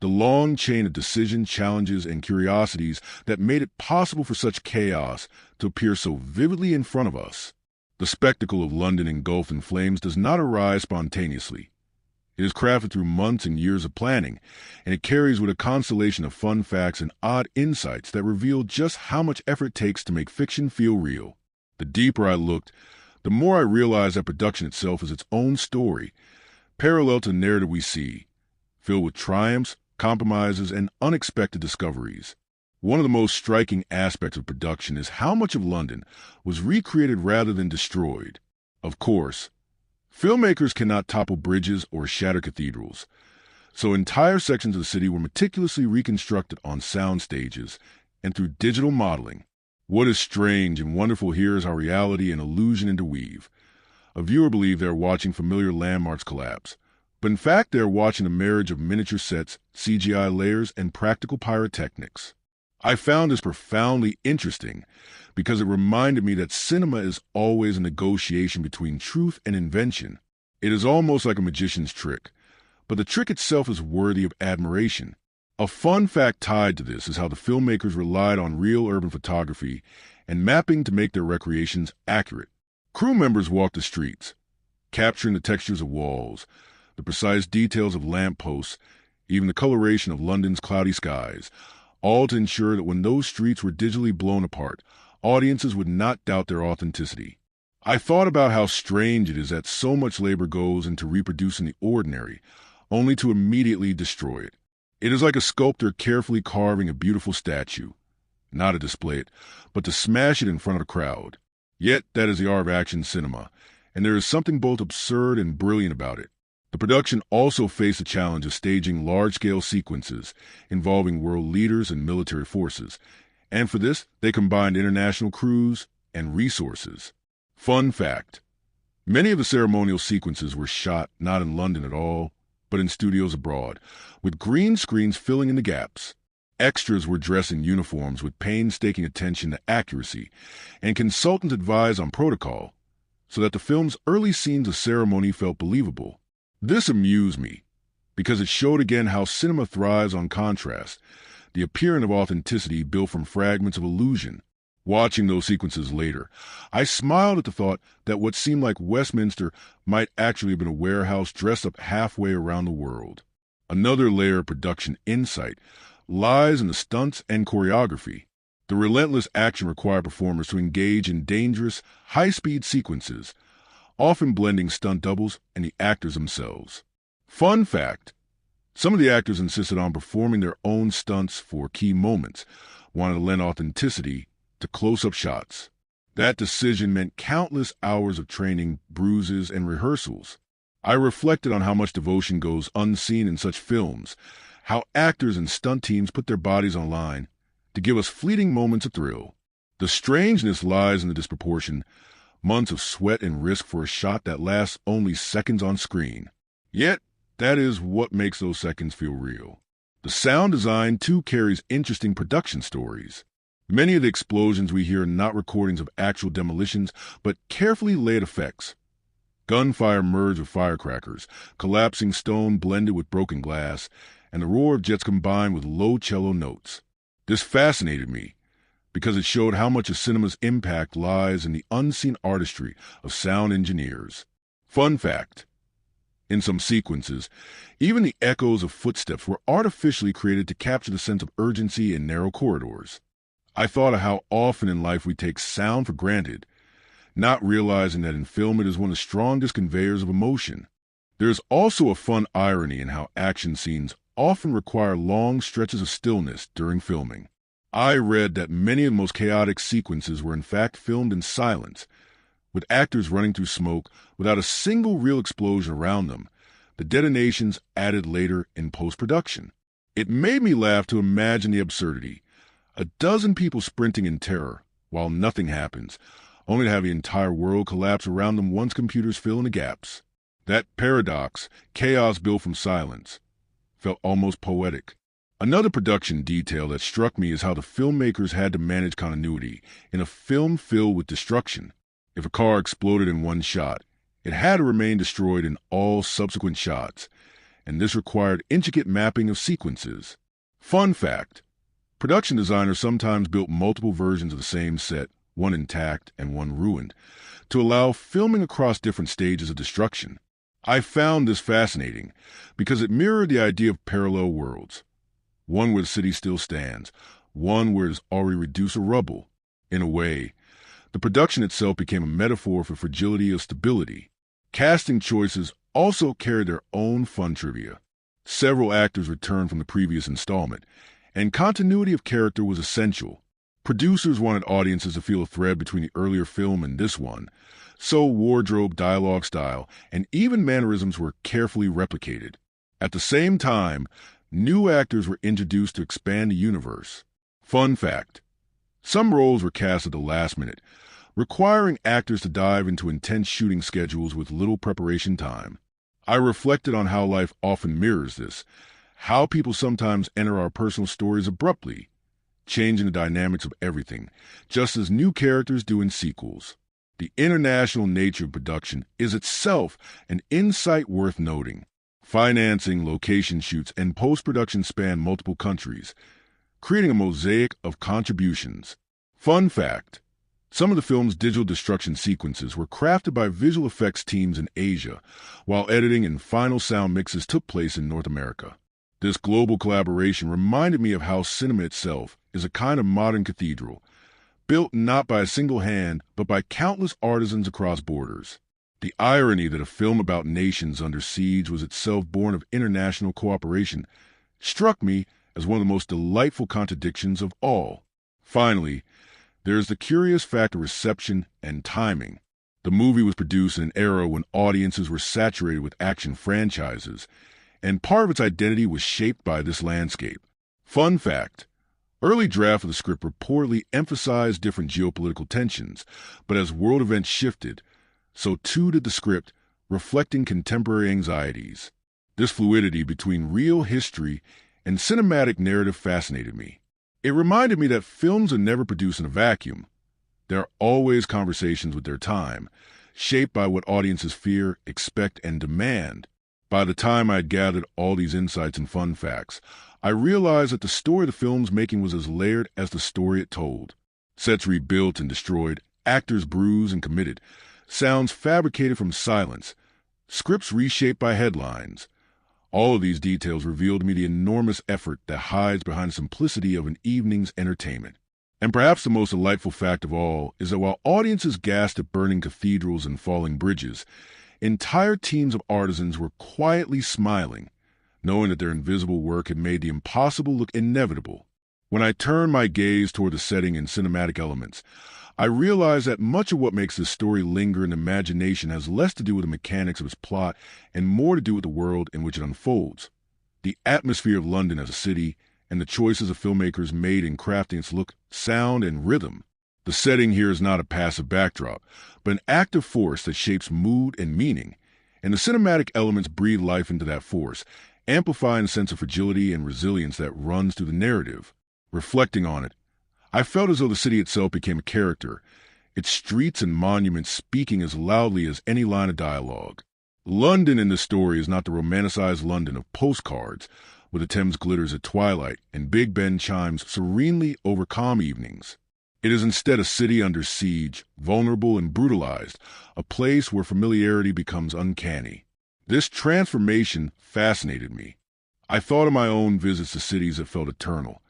the long chain of decisions, challenges, and curiosities that made it possible for such chaos to appear so vividly in front of us. The spectacle of London engulfed in flames does not arise spontaneously. It is crafted through months and years of planning, and it carries with a constellation of fun facts and odd insights that reveal just how much effort it takes to make fiction feel real. The deeper I looked, the more I realized that production itself is its own story, parallel to the narrative we see, filled with triumphs, compromises, and unexpected discoveries. One of the most striking aspects of production is how much of London was recreated rather than destroyed. Of course, filmmakers cannot topple bridges or shatter cathedrals, so entire sections of the city were meticulously reconstructed on sound stages and through digital modeling. What is strange and wonderful here is how reality and illusion interweave. A viewer believes they are watching familiar landmarks collapse, but in fact they are watching a marriage of miniature sets, CGI layers, and practical pyrotechnics. I found this profoundly interesting because it reminded me that cinema is always a negotiation between truth and invention. It is almost like a magician's trick, but the trick itself is worthy of admiration. A fun fact tied to this is how the filmmakers relied on real urban photography and mapping to make their recreations accurate. Crew members walked the streets, capturing the textures of walls, the precise details of lampposts, even the coloration of London's cloudy skies, all to ensure that when those streets were digitally blown apart, audiences would not doubt their authenticity. I thought about how strange it is that so much labor goes into reproducing the ordinary, only to immediately destroy it. It is like a sculptor carefully carving a beautiful statue, not to display it, but to smash it in front of a crowd. Yet that is the art of action cinema, and there is something both absurd and brilliant about it. The production also faced the challenge of staging large-scale sequences involving world leaders and military forces, And for this, they combined international crews and resources. Fun fact: many of the ceremonial sequences were shot not in London at all, but in studios abroad, with green screens filling in the gaps. Extras were dressed in uniforms with painstaking attention to accuracy, and consultants advised on protocol, so that the film's early scenes of ceremony felt believable. This amused me, because it showed again how cinema thrives on contrast, the appearance of authenticity built from fragments of illusion. Watching those sequences later, I smiled at the thought that what seemed like Westminster might actually have been a warehouse dressed up halfway around the world. Another layer of production insight lies in the stunts and choreography. The relentless action required performers to engage in dangerous, high-speed sequences, often blending stunt doubles and the actors themselves. Fun fact: some of the actors insisted on performing their own stunts for key moments, wanting to lend authenticity to close-up shots. That decision meant countless hours of training, bruises, and rehearsals. I reflected on how much devotion goes unseen in such films, how actors and stunt teams put their bodies on line to give us fleeting moments of thrill. The strangeness lies in the disproportion, months of sweat and risk for a shot that lasts only seconds on screen. Yet, that is what makes those seconds feel real. The sound design, too, carries interesting production stories. Many of the explosions we hear are not recordings of actual demolitions, but carefully laid effects. Gunfire merged with firecrackers, collapsing stone blended with broken glass, and the roar of jets combined with low cello notes. This fascinated me, because it showed how much of cinema's impact lies in the unseen artistry of sound engineers. Fun fact: in some sequences, even the echoes of footsteps were artificially created to capture the sense of urgency in narrow corridors. I thought of how often in life we take sound for granted, not realizing that in film it is one of the strongest conveyors of emotion. There is also a fun irony in how action scenes often require long stretches of stillness during filming. I read that many of the most chaotic sequences were in fact filmed in silence, with actors running through smoke without a single real explosion around them, the detonations added later in post-production. It made me laugh to imagine the absurdity. A dozen people sprinting in terror while nothing happens, only to have the entire world collapse around them once computers fill in the gaps. That paradox, chaos built from silence, felt almost poetic. Another production detail that struck me is how the filmmakers had to manage continuity in a film filled with destruction. If a car exploded in one shot, it had to remain destroyed in all subsequent shots, and this required intricate mapping of sequences. Fun fact: production designers sometimes built multiple versions of the same set, one intact and one ruined, to allow filming across different stages of destruction. I found this fascinating because it mirrored the idea of parallel worlds. One where the city still stands, one where it is already reduced to rubble. In a way, the production itself became a metaphor for fragility of stability. Casting choices also carried their own fun trivia. Several actors returned from the previous installment, and continuity of character was essential. Producers wanted audiences to feel a thread between the earlier film and this one, so wardrobe, dialogue style, and even mannerisms were carefully replicated. At the same time, new actors were introduced to expand the universe. Fun fact: some roles were cast at the last minute, requiring actors to dive into intense shooting schedules with little preparation time. I reflected on how life often mirrors this, how people sometimes enter our personal stories abruptly, changing the dynamics of everything, just as new characters do in sequels. The international nature of production is itself an insight worth noting. Financing, location shoots, and post-production span multiple countries, creating a mosaic of contributions. Fun fact: some of the film's digital destruction sequences were crafted by visual effects teams in Asia, while editing and final sound mixes took place in North America. This global collaboration reminded me of how cinema itself is a kind of modern cathedral, built not by a single hand, but by countless artisans across borders. The irony that a film about nations under siege was itself born of international cooperation struck me as one of the most delightful contradictions of all. Finally, there is the curious fact of reception and timing. The movie was produced in an era when audiences were saturated with action franchises, and part of its identity was shaped by this landscape. Fun fact: Early drafts of the script reportedly emphasized different geopolitical tensions, but as world events shifted, so too did the script, reflecting contemporary anxieties. This fluidity between real history and cinematic narrative fascinated me. It reminded me that films are never produced in a vacuum. There are always conversations with their time, shaped by what audiences fear, expect, and demand. By the time I had gathered all these insights and fun facts, I realized that the story the film's making was as layered as the story it told. Sets rebuilt and destroyed, actors bruised and committed, sounds fabricated from silence, scripts reshaped by headlines. All of these details revealed to me the enormous effort that hides behind the simplicity of an evening's entertainment. And perhaps the most delightful fact of all is that while audiences gasped at burning cathedrals and falling bridges, entire teams of artisans were quietly smiling, knowing that their invisible work had made the impossible look inevitable. When I turned my gaze toward the setting and cinematic elements, I realized that much of what makes this story linger in imagination has less to do with the mechanics of its plot and more to do with the world in which it unfolds. The atmosphere of London as a city and the choices of filmmakers made in crafting its look, sound, and rhythm. The setting here is not a passive backdrop, but an active force that shapes mood and meaning, and the cinematic elements breathe life into that force, amplifying the sense of fragility and resilience that runs through the narrative. Reflecting on it, I felt as though the city itself became a character, its streets and monuments speaking as loudly as any line of dialogue. London in this story is not the romanticized London of postcards, where the Thames glitters at twilight and Big Ben chimes serenely over calm evenings. It is instead a city under siege, vulnerable and brutalized, a place where familiarity becomes uncanny. This transformation fascinated me. I thought of my own visits to cities that felt eternal,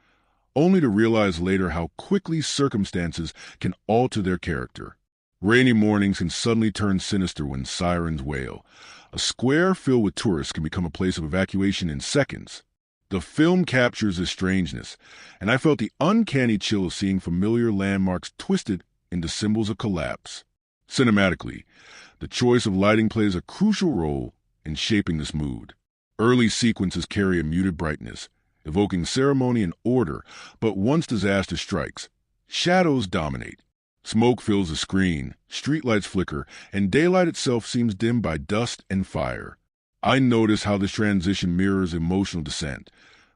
only to realize later how quickly circumstances can alter their character. Rainy mornings can suddenly turn sinister when sirens wail. A square filled with tourists can become a place of evacuation in seconds. The film captures this strangeness, and I felt the uncanny chill of seeing familiar landmarks twisted into symbols of collapse. Cinematically, the choice of lighting plays a crucial role in shaping this mood. Early sequences carry a muted brightness, evoking ceremony and order, but once disaster strikes, shadows dominate. Smoke fills the screen, streetlights flicker, and daylight itself seems dimmed by dust and fire. I notice how this transition mirrors emotional descent,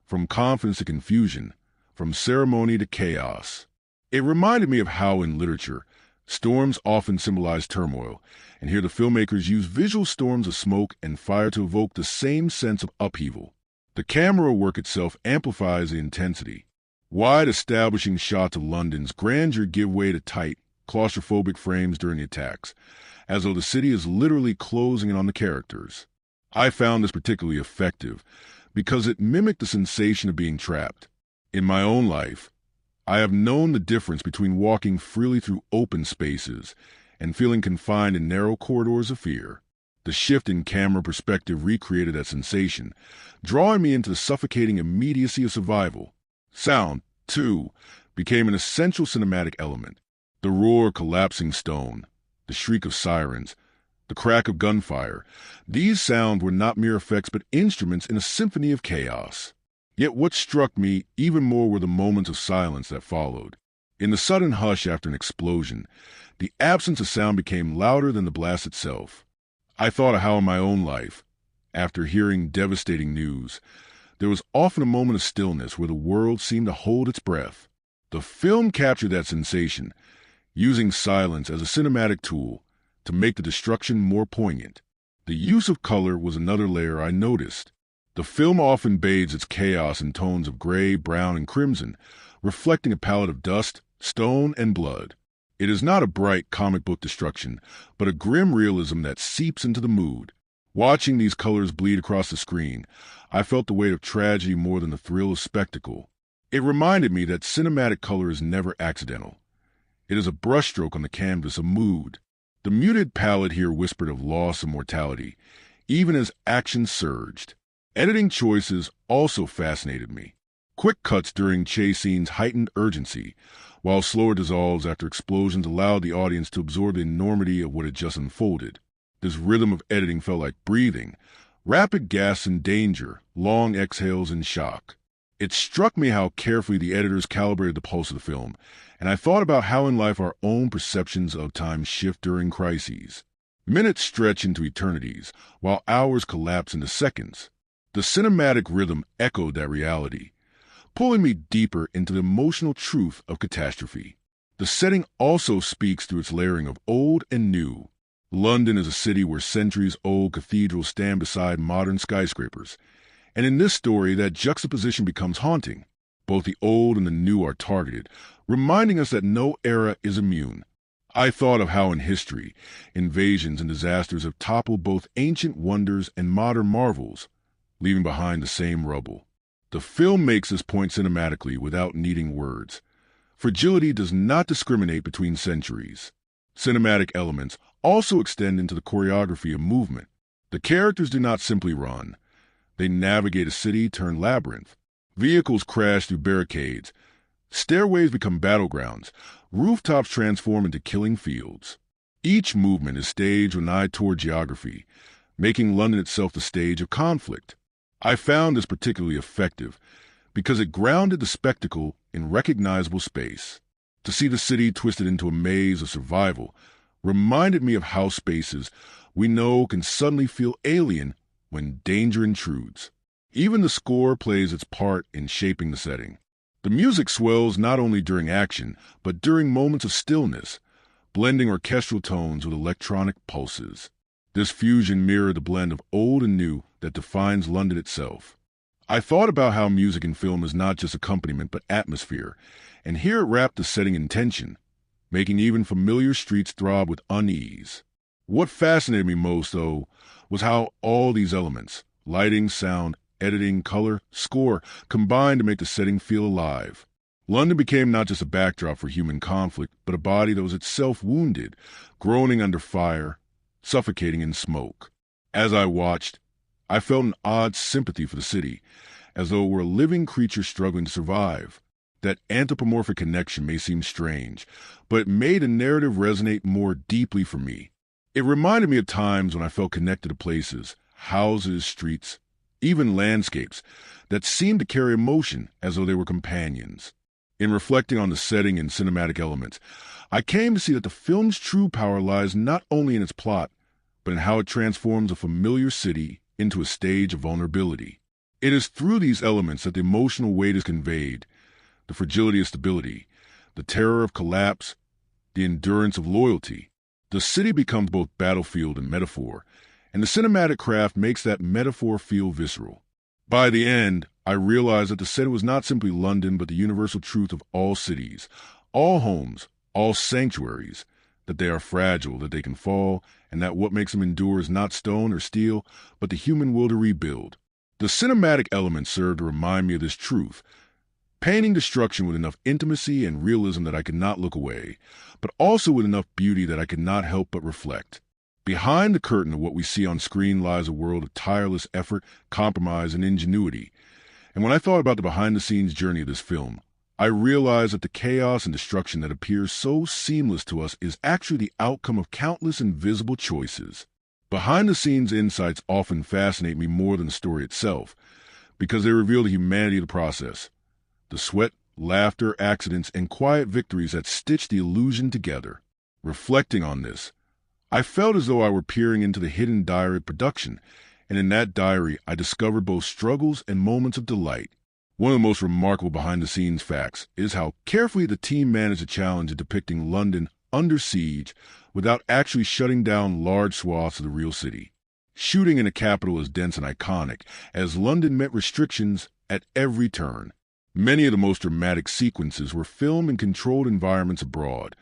from confidence to confusion, from ceremony to chaos. It reminded me of how in literature, storms often symbolize turmoil, and here the filmmakers use visual storms of smoke and fire to evoke the same sense of upheaval. The camera work itself amplifies the intensity. Wide establishing shots of London's grandeur give way to tight, claustrophobic frames during the attacks, as though the city is literally closing in on the characters. I found this particularly effective because it mimicked the sensation of being trapped. In my own life, I have known the difference between walking freely through open spaces and feeling confined in narrow corridors of fear. The shift in camera perspective recreated that sensation, drawing me into the suffocating immediacy of survival. Sound, too, became an essential cinematic element. The roar of collapsing stone, the shriek of sirens, the crack of gunfire. These sounds were not mere effects but instruments in a symphony of chaos. Yet what struck me even more were the moments of silence that followed. In the sudden hush after an explosion, the absence of sound became louder than the blast itself. I thought of how in my own life, after hearing devastating news, there was often a moment of stillness where the world seemed to hold its breath. The film captured that sensation, using silence as a cinematic tool to make the destruction more poignant. The use of color was another layer I noticed. The film often bathes its chaos in tones of gray, brown, and crimson, reflecting a palette of dust, stone, and blood. It is not a bright comic book destruction, but a grim realism that seeps into the mood. Watching these colors bleed across the screen, I felt the weight of tragedy more than the thrill of spectacle. It reminded me that cinematic color is never accidental. It is a brushstroke on the canvas of mood. The muted palette here whispered of loss and mortality, even as action surged. Editing choices also fascinated me. Quick cuts during chase scenes heightened urgency, while slower dissolves after explosions allowed the audience to absorb the enormity of what had just unfolded. This rhythm of editing felt like breathing, rapid gasps in danger, long exhales in shock. It struck me how carefully the editors calibrated the pulse of the film, and I thought about how in life our own perceptions of time shift during crises. Minutes stretch into eternities, while hours collapse into seconds. The cinematic rhythm echoed that reality, pulling me deeper into the emotional truth of catastrophe. The setting also speaks through its layering of old and new. London is a city where centuries-old cathedrals stand beside modern skyscrapers, and in this story that juxtaposition becomes haunting. Both the old and the new are targeted, reminding us that no era is immune. I thought of how in history, invasions and disasters have toppled both ancient wonders and modern marvels, leaving behind the same rubble. The film makes this point cinematically without needing words. Fragility does not discriminate between centuries. Cinematic elements also extend into the choreography of movement. The characters do not simply run. They navigate a city-turned-labyrinth. Vehicles crash through barricades. Stairways become battlegrounds. Rooftops transform into killing fields. Each movement is staged with an eye toward geography, making London itself the stage of conflict. I found this particularly effective because it grounded the spectacle in recognizable space. To see the city twisted into a maze of survival reminded me of how spaces we know can suddenly feel alien when danger intrudes. Even the score plays its part in shaping the setting. The music swells not only during action, but during moments of stillness, blending orchestral tones with electronic pulses. This fusion mirrored the blend of old and new that defines London itself. I thought about how music in film is not just accompaniment but atmosphere, and here it wrapped the setting in tension, making even familiar streets throb with unease. What fascinated me most, though, was how all these elements, lighting, sound, editing, color, score, combined to make the setting feel alive. London became not just a backdrop for human conflict, but a body that was itself wounded, groaning under fire, suffocating in smoke. As I watched, I felt an odd sympathy for the city, as though it were a living creature struggling to survive. That anthropomorphic connection may seem strange, but it made the narrative resonate more deeply for me. It reminded me of times when I felt connected to places, houses, streets, even landscapes, that seemed to carry emotion as though they were companions. In reflecting on the setting and cinematic elements, I came to see that the film's true power lies not only in its plot, but in how it transforms a familiar city into a stage of vulnerability. It is through these elements that the emotional weight is conveyed, the fragility of stability, the terror of collapse, the endurance of loyalty. The city becomes both battlefield and metaphor, and the cinematic craft makes that metaphor feel visceral. By the end, I realized that the setting was not simply London, but the universal truth of all cities, all homes, all sanctuaries, that they are fragile, that they can fall, and that what makes them endure is not stone or steel, but the human will to rebuild. The cinematic elements serve to remind me of this truth, painting destruction with enough intimacy and realism that I could not look away, but also with enough beauty that I could not help but reflect. Behind the curtain of what we see on screen lies a world of tireless effort, compromise, and ingenuity. And when I thought about the behind-the-scenes journey of this film, I realized that the chaos and destruction that appears so seamless to us is actually the outcome of countless invisible choices. Behind-the-scenes insights often fascinate me more than the story itself, because they reveal the humanity of the process, the sweat, laughter, accidents, and quiet victories that stitch the illusion together. Reflecting on this, I felt as though I were peering into the hidden diary of production, and in that diary I discovered both struggles and moments of delight. One of the most remarkable behind-the-scenes facts is how carefully the team managed the challenge of depicting London under siege without actually shutting down large swaths of the real city. Shooting in a capital as dense and iconic as London meant restrictions at every turn. Many of the most dramatic sequences were filmed in controlled environments abroad,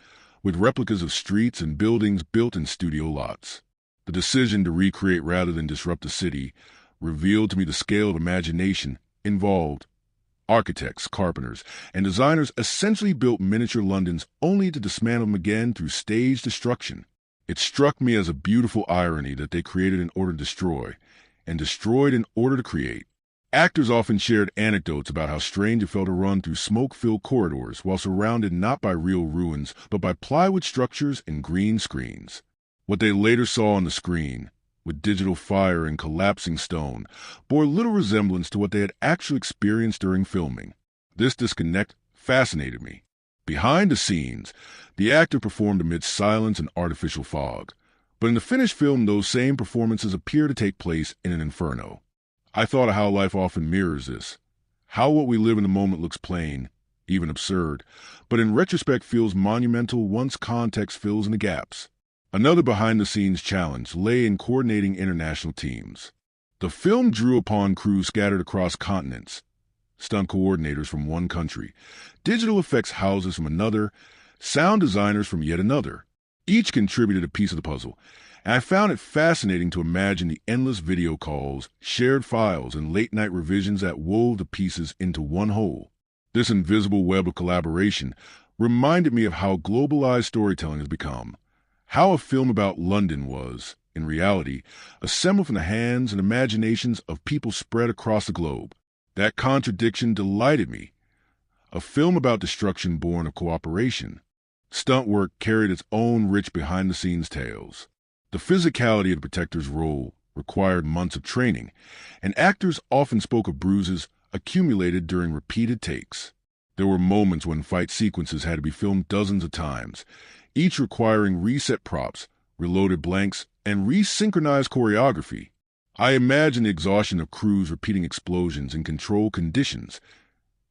with replicas of streets and buildings built in studio lots. The decision to recreate rather than disrupt the city revealed to me the scale of imagination involved. Architects, carpenters, and designers essentially built miniature Londons only to dismantle them again through staged destruction. It struck me as a beautiful irony that they created in order to destroy, and destroyed in order to create. Actors often shared anecdotes about how strange it felt to run through smoke-filled corridors while surrounded not by real ruins, but by plywood structures and green screens. What they later saw on the screen with digital fire and collapsing stone, bore little resemblance to what they had actually experienced during filming. This disconnect fascinated me. Behind the scenes, the actor performed amidst silence and artificial fog. But in the finished film, those same performances appear to take place in an inferno. I thought of how life often mirrors this. How what we live in the moment looks plain, even absurd, but in retrospect feels monumental once context fills in the gaps. Another behind-the-scenes challenge lay in coordinating international teams. The film drew upon crews scattered across continents, stunt coordinators from one country, digital effects houses from another, sound designers from yet another. Each contributed a piece of the puzzle, and I found it fascinating to imagine the endless video calls, shared files, and late-night revisions that wove the pieces into one whole. This invisible web of collaboration reminded me of how globalized storytelling has become. How a film about London was, in reality, assembled from the hands and imaginations of people spread across the globe. That contradiction delighted me. A film about destruction born of cooperation. Stunt work carried its own rich behind-the-scenes tales. The physicality of the protector's role required months of training, and actors often spoke of bruises accumulated during repeated takes. There were moments when fight sequences had to be filmed dozens of times, each requiring reset props, reloaded blanks, and resynchronized choreography. I imagine the exhaustion of crews repeating explosions in controlled conditions,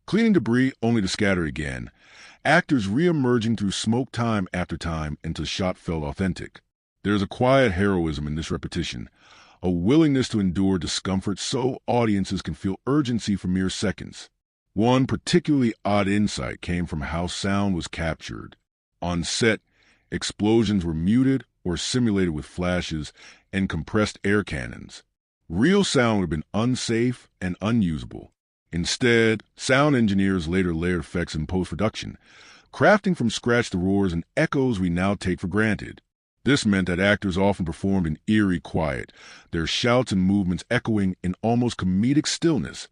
cleaning debris only to scatter again, actors re-emerging through smoke time after time until the shot felt authentic. There's a quiet heroism in this repetition, a willingness to endure discomfort so audiences can feel urgency for mere seconds. One particularly odd insight came from how sound was captured. On set, explosions were muted or simulated with flashes and compressed air cannons. Real sound would have been unsafe and unusable. Instead, sound engineers later layered effects in post-production, crafting from scratch the roars and echoes we now take for granted. This meant that actors often performed in eerie quiet, their shouts and movements echoing in almost comedic stillness,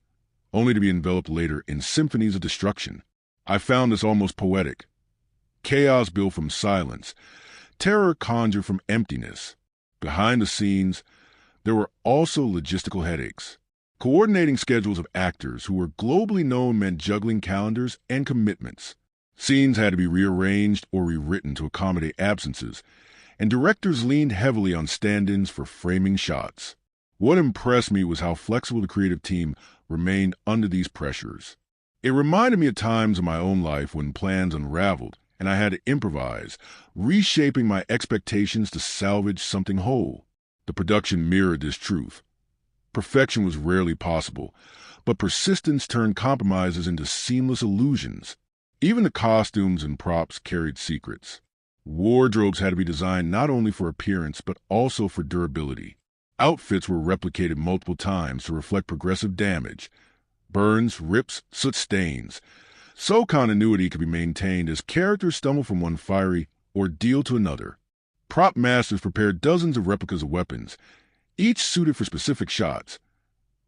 only to be enveloped later in symphonies of destruction. I found this almost poetic. Chaos built from silence, terror conjured from emptiness. Behind the scenes, there were also logistical headaches. Coordinating schedules of actors who were globally known meant juggling calendars and commitments. Scenes had to be rearranged or rewritten to accommodate absences, and directors leaned heavily on stand-ins for framing shots. What impressed me was how flexible the creative team remained under these pressures. It reminded me of times in my own life when plans unraveled, and I had to improvise, reshaping my expectations to salvage something whole. The production mirrored this truth. Perfection was rarely possible, but persistence turned compromises into seamless illusions. Even the costumes and props carried secrets. Wardrobes had to be designed not only for appearance but also for durability. Outfits were replicated multiple times to reflect progressive damage, burns, rips, soot stains, so continuity could be maintained as characters stumble from one fiery ordeal to another. Prop masters prepared dozens of replicas of weapons, each suited for specific shots.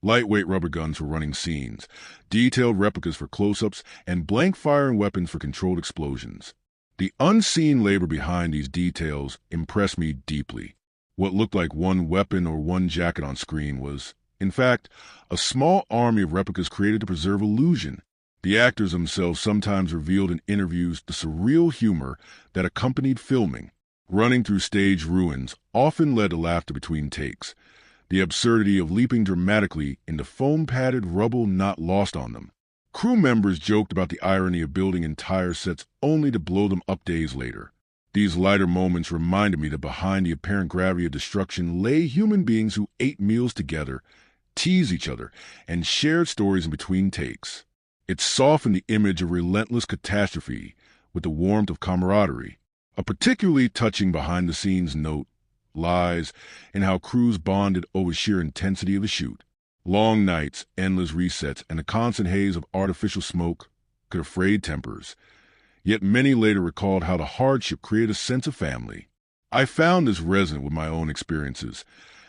Lightweight rubber guns for running scenes, detailed replicas for close-ups, and blank-firing weapons for controlled explosions. The unseen labor behind these details impressed me deeply. What looked like one weapon or one jacket on screen was, in fact, a small army of replicas created to preserve illusion. The actors themselves sometimes revealed in interviews the surreal humor that accompanied filming. Running through stage ruins often led to laughter between takes, the absurdity of leaping dramatically into foam-padded rubble not lost on them. Crew members joked about the irony of building entire sets only to blow them up days later. These lighter moments reminded me that behind the apparent gravity of destruction lay human beings who ate meals together, teased each other, and shared stories in between takes. It softened the image of relentless catastrophe with the warmth of camaraderie. A particularly touching behind-the-scenes note lies in how crews bonded over sheer intensity of the shoot. Long nights, endless resets, and a constant haze of artificial smoke could have frayed tempers, yet many later recalled how the hardship created a sense of family. I found this resonant with my own experiences,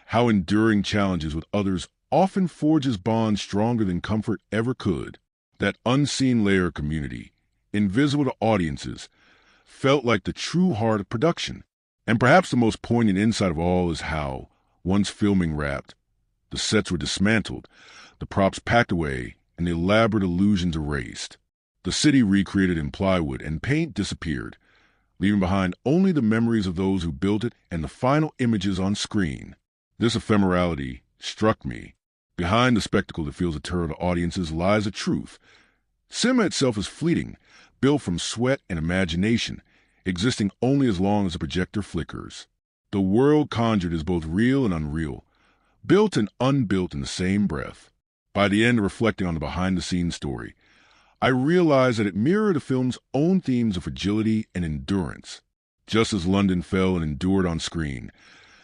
how enduring challenges with others often forges bonds stronger than comfort ever could. That unseen layer of community, invisible to audiences, felt like the true heart of production. And perhaps the most poignant insight of all is how, once filming wrapped. The sets were dismantled, the props packed away, and the elaborate illusions erased. The city recreated in plywood and paint disappeared, leaving behind only the memories of those who built it and the final images on screen. This ephemerality struck me. Behind the spectacle that feels eternal to audiences lies a truth. Cinema itself is fleeting, built from sweat and imagination, existing only as long as the projector flickers. The world conjured is both real and unreal, built and unbuilt in the same breath. By the end of reflecting on the behind-the-scenes story, I realized that it mirrored the film's own themes of fragility and endurance. Just as London fell and endured on screen,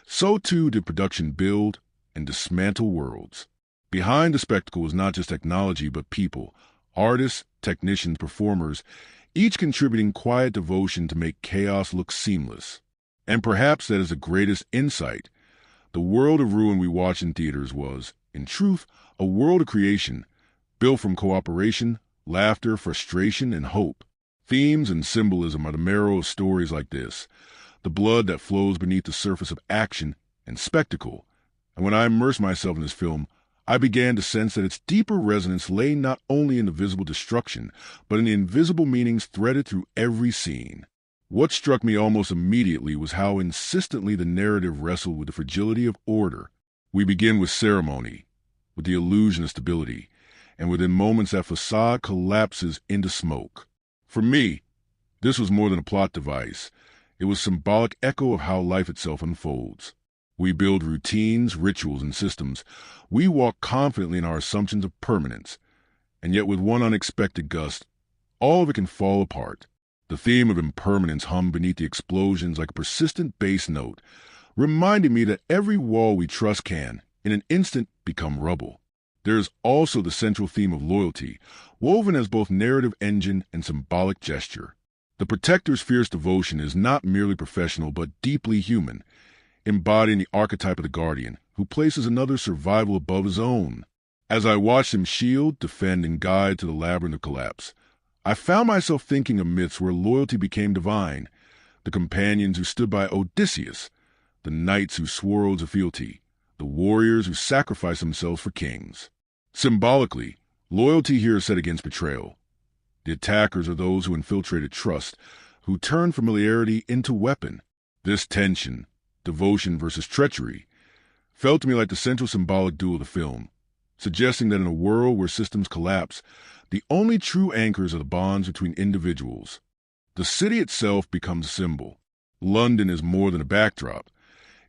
so too did production build and dismantle worlds. Behind the spectacle was not just technology but people, artists, technicians, performers, each contributing quiet devotion to make chaos look seamless. And perhaps that is the greatest insight. The world of ruin we watched in theaters was, in truth, a world of creation, built from cooperation, laughter, frustration, and hope. Themes and symbolism are the marrow of stories like this, the blood that flows beneath the surface of action and spectacle. And when I immersed myself in this film, I began to sense that its deeper resonance lay not only in the visible destruction, but in the invisible meanings threaded through every scene. What struck me almost immediately was how insistently the narrative wrestled with the fragility of order. We begin with ceremony, with the illusion of stability, and within moments that facade collapses into smoke. For me, this was more than a plot device. It was a symbolic echo of how life itself unfolds. We build routines, rituals, and systems. We walk confidently in our assumptions of permanence. And yet with one unexpected gust, all of it can fall apart. The theme of impermanence hummed beneath the explosions like a persistent bass note, reminding me that every wall we trust can, in an instant, become rubble. There is also the central theme of loyalty, woven as both narrative engine and symbolic gesture. The protector's fierce devotion is not merely professional but deeply human, embodying the archetype of the guardian, who places another's survival above his own. As I watched him shield, defend, and guide to the labyrinth of collapse, I found myself thinking of myths where loyalty became divine, the companions who stood by Odysseus, the knights who swore oaths of fealty, the warriors who sacrificed themselves for kings. Symbolically, loyalty here is set against betrayal. The attackers are those who infiltrated trust, who turned familiarity into weapon. This tension, devotion versus treachery, felt to me like the central symbolic duel of the film, suggesting that in a world where systems collapse, the only true anchors are the bonds between individuals. The city itself becomes a symbol. London is more than a backdrop.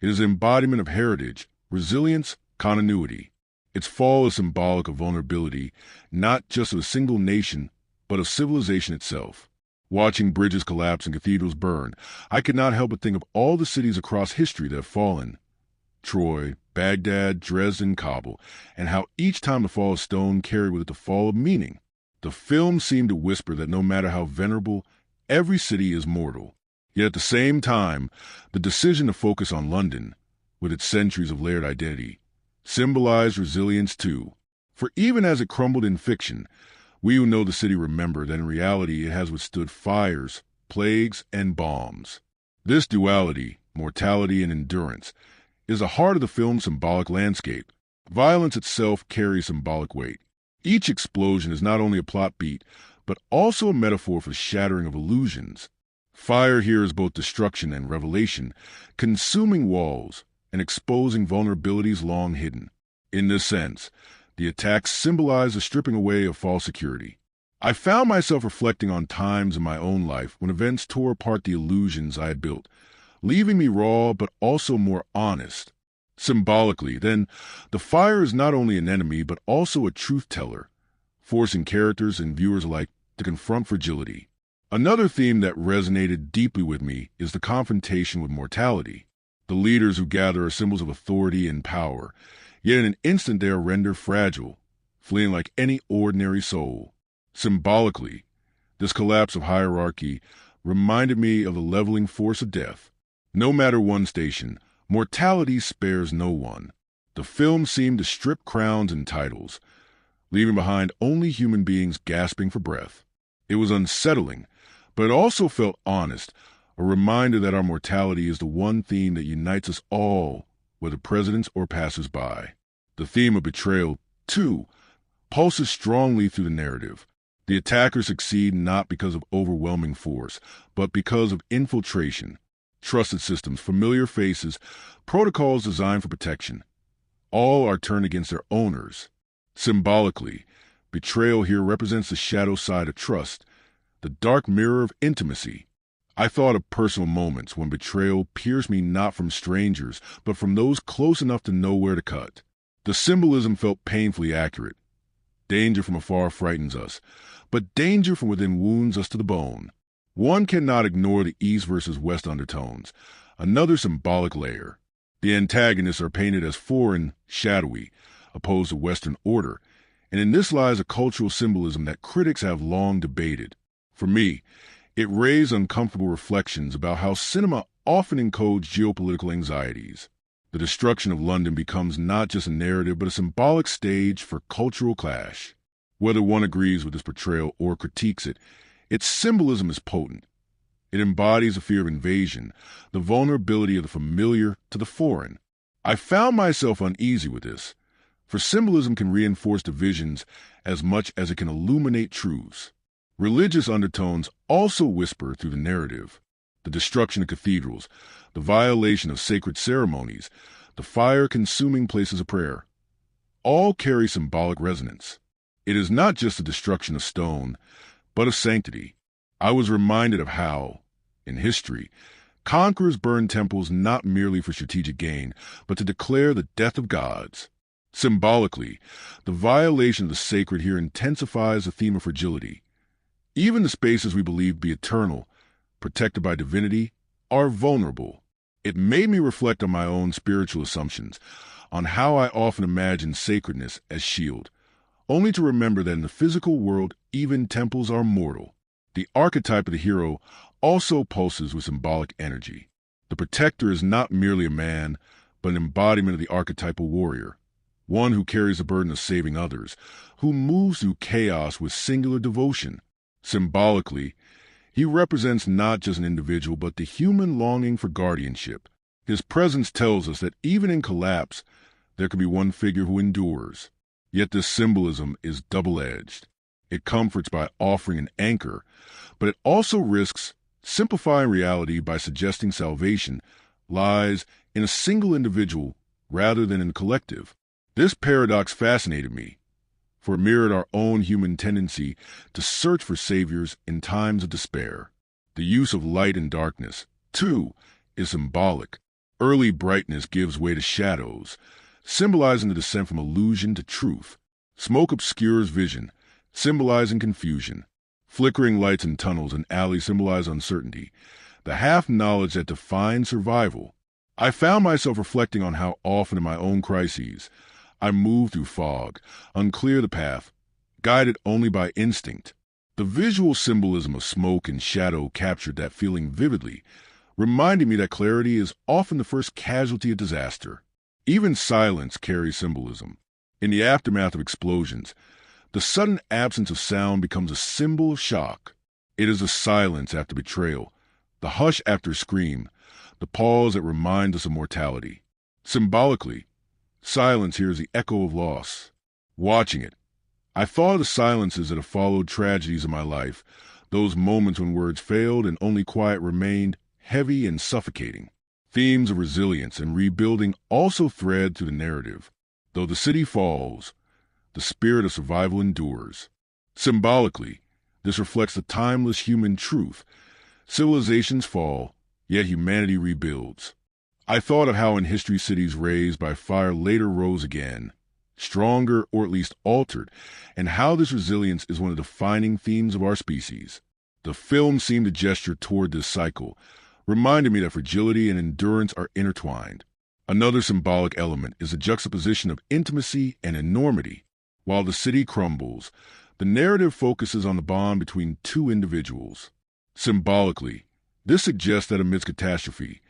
It is an embodiment of heritage, resilience, continuity. Its fall is symbolic of vulnerability, not just of a single nation, but of civilization itself. Watching bridges collapse and cathedrals burn, I could not help but think of all the cities across history that have fallen. Troy, Baghdad, Dresden, Kabul, and how each time the fall of stone carried with it the fall of meaning. The film seemed to whisper that no matter how venerable, every city is mortal. Yet at the same time, the decision to focus on London, with its centuries of layered identity, symbolized resilience too. For even as it crumbled in fiction, we who know the city remember that in reality it has withstood fires, plagues, and bombs. This duality, mortality and endurance, is the heart of the film's symbolic landscape. Violence itself carries symbolic weight. Each explosion is not only a plot beat, but also a metaphor for the shattering of illusions. Fire here is both destruction and revelation, consuming walls and exposing vulnerabilities long hidden. In this sense, the attacks symbolize the stripping away of false security. I found myself reflecting on times in my own life when events tore apart the illusions I had built, leaving me raw but also more honest. Symbolically, then, the fire is not only an enemy but also a truth-teller, forcing characters and viewers alike to confront fragility. Another theme that resonated deeply with me is the confrontation with mortality. The leaders who gather are symbols of authority and power, yet in an instant they are rendered fragile, fleeing like any ordinary soul. Symbolically, this collapse of hierarchy reminded me of the leveling force of death. No matter one's station, mortality spares no one. The film seemed to strip crowns and titles, leaving behind only human beings gasping for breath. It was unsettling, but it also felt honest, a reminder that our mortality is the one theme that unites us all whether presidents or passers-by. The theme of betrayal, too, pulses strongly through the narrative. The attackers succeed not because of overwhelming force, but because of infiltration, trusted systems, familiar faces, protocols designed for protection. All are turned against their owners. Symbolically, betrayal here represents the shadow side of trust, the dark mirror of intimacy. I thought of personal moments when betrayal pierced me not from strangers, but from those close enough to know where to cut. The symbolism felt painfully accurate. Danger from afar frightens us, but danger from within wounds us to the bone. One cannot ignore the East versus West undertones, another symbolic layer. The antagonists are painted as foreign, shadowy, opposed to Western order, and in this lies a cultural symbolism that critics have long debated. For me, it raised uncomfortable reflections about how cinema often encodes geopolitical anxieties. The destruction of London becomes not just a narrative but a symbolic stage for cultural clash. Whether one agrees with this portrayal or critiques it, its symbolism is potent. It embodies the fear of invasion, the vulnerability of the familiar to the foreign. I found myself uneasy with this, for symbolism can reinforce divisions as much as it can illuminate truths. Religious undertones also whisper through the narrative. The destruction of cathedrals, the violation of sacred ceremonies, the fire-consuming places of prayer, all carry symbolic resonance. It is not just the destruction of stone, but of sanctity. I was reminded of how, in history, conquerors burned temples not merely for strategic gain, but to declare the death of gods. Symbolically, the violation of the sacred here intensifies the theme of fragility. Even the spaces we believe to be eternal, protected by divinity, are vulnerable. It made me reflect on my own spiritual assumptions, on how I often imagine sacredness as shield, only to remember that in the physical world, even temples are mortal. The archetype of the hero also pulses with symbolic energy. The protector is not merely a man, but an embodiment of the archetypal warrior, one who carries the burden of saving others, who moves through chaos with singular devotion. Symbolically, he represents not just an individual, but the human longing for guardianship. His presence tells us that even in collapse, there can be one figure who endures. Yet this symbolism is double-edged. It comforts by offering an anchor, but it also risks simplifying reality by suggesting salvation lies in a single individual rather than in a collective. This paradox fascinated me, for it mirrored our own human tendency to search for saviors in times of despair. The use of light and darkness, too, is symbolic. Early brightness gives way to shadows, symbolizing the descent from illusion to truth. Smoke obscures vision, symbolizing confusion. Flickering lights in tunnels and alleys symbolize uncertainty, the half-knowledge that defines survival. I found myself reflecting on how often in my own crises, I move through fog, unclear the path, guided only by instinct. The visual symbolism of smoke and shadow captured that feeling vividly, reminding me that clarity is often the first casualty of disaster. Even silence carries symbolism. In the aftermath of explosions, the sudden absence of sound becomes a symbol of shock. It is the silence after betrayal, the hush after a scream, the pause that reminds us of mortality. Symbolically, silence here is the echo of loss. Watching it, I thought of the silences that have followed tragedies in my life, those moments when words failed and only quiet remained, heavy and suffocating. Themes of resilience and rebuilding also thread through the narrative. Though the city falls, the spirit of survival endures. Symbolically, this reflects the timeless human truth. Civilizations fall, yet humanity rebuilds. I thought of how in history cities razed by fire later rose again, stronger or at least altered, and how this resilience is one of the defining themes of our species. The film seemed to gesture toward this cycle, reminding me that fragility and endurance are intertwined. Another symbolic element is the juxtaposition of intimacy and enormity. While the city crumbles, the narrative focuses on the bond between two individuals. Symbolically, this suggests that amidst catastrophe,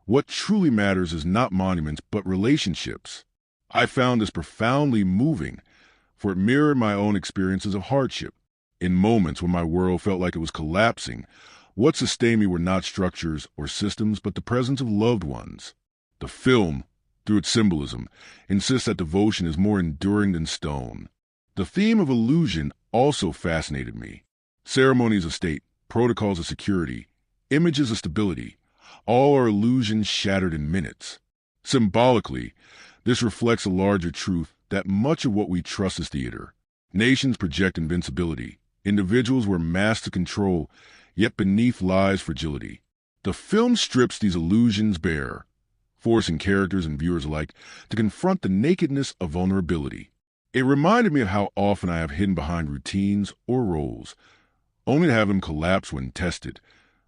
what truly matters is not monuments but relationships. I found this profoundly moving, for it mirrored my own experiences of hardship. In moments when my world felt like it was collapsing, what sustained me were not structures or systems but the presence of loved ones. The film, through its symbolism, insists that devotion is more enduring than stone. The theme of illusion also fascinated me. Ceremonies of state, protocols of security, images of stability, all are illusions shattered in minutes. Symbolically, this reflects a larger truth that much of what we trust is theater. Nations project invincibility. Individuals wear masks of control, yet beneath lies fragility. The film strips these illusions bare, forcing characters and viewers alike to confront the nakedness of vulnerability. It reminded me of how often I have hidden behind routines or roles, only to have them collapse when tested,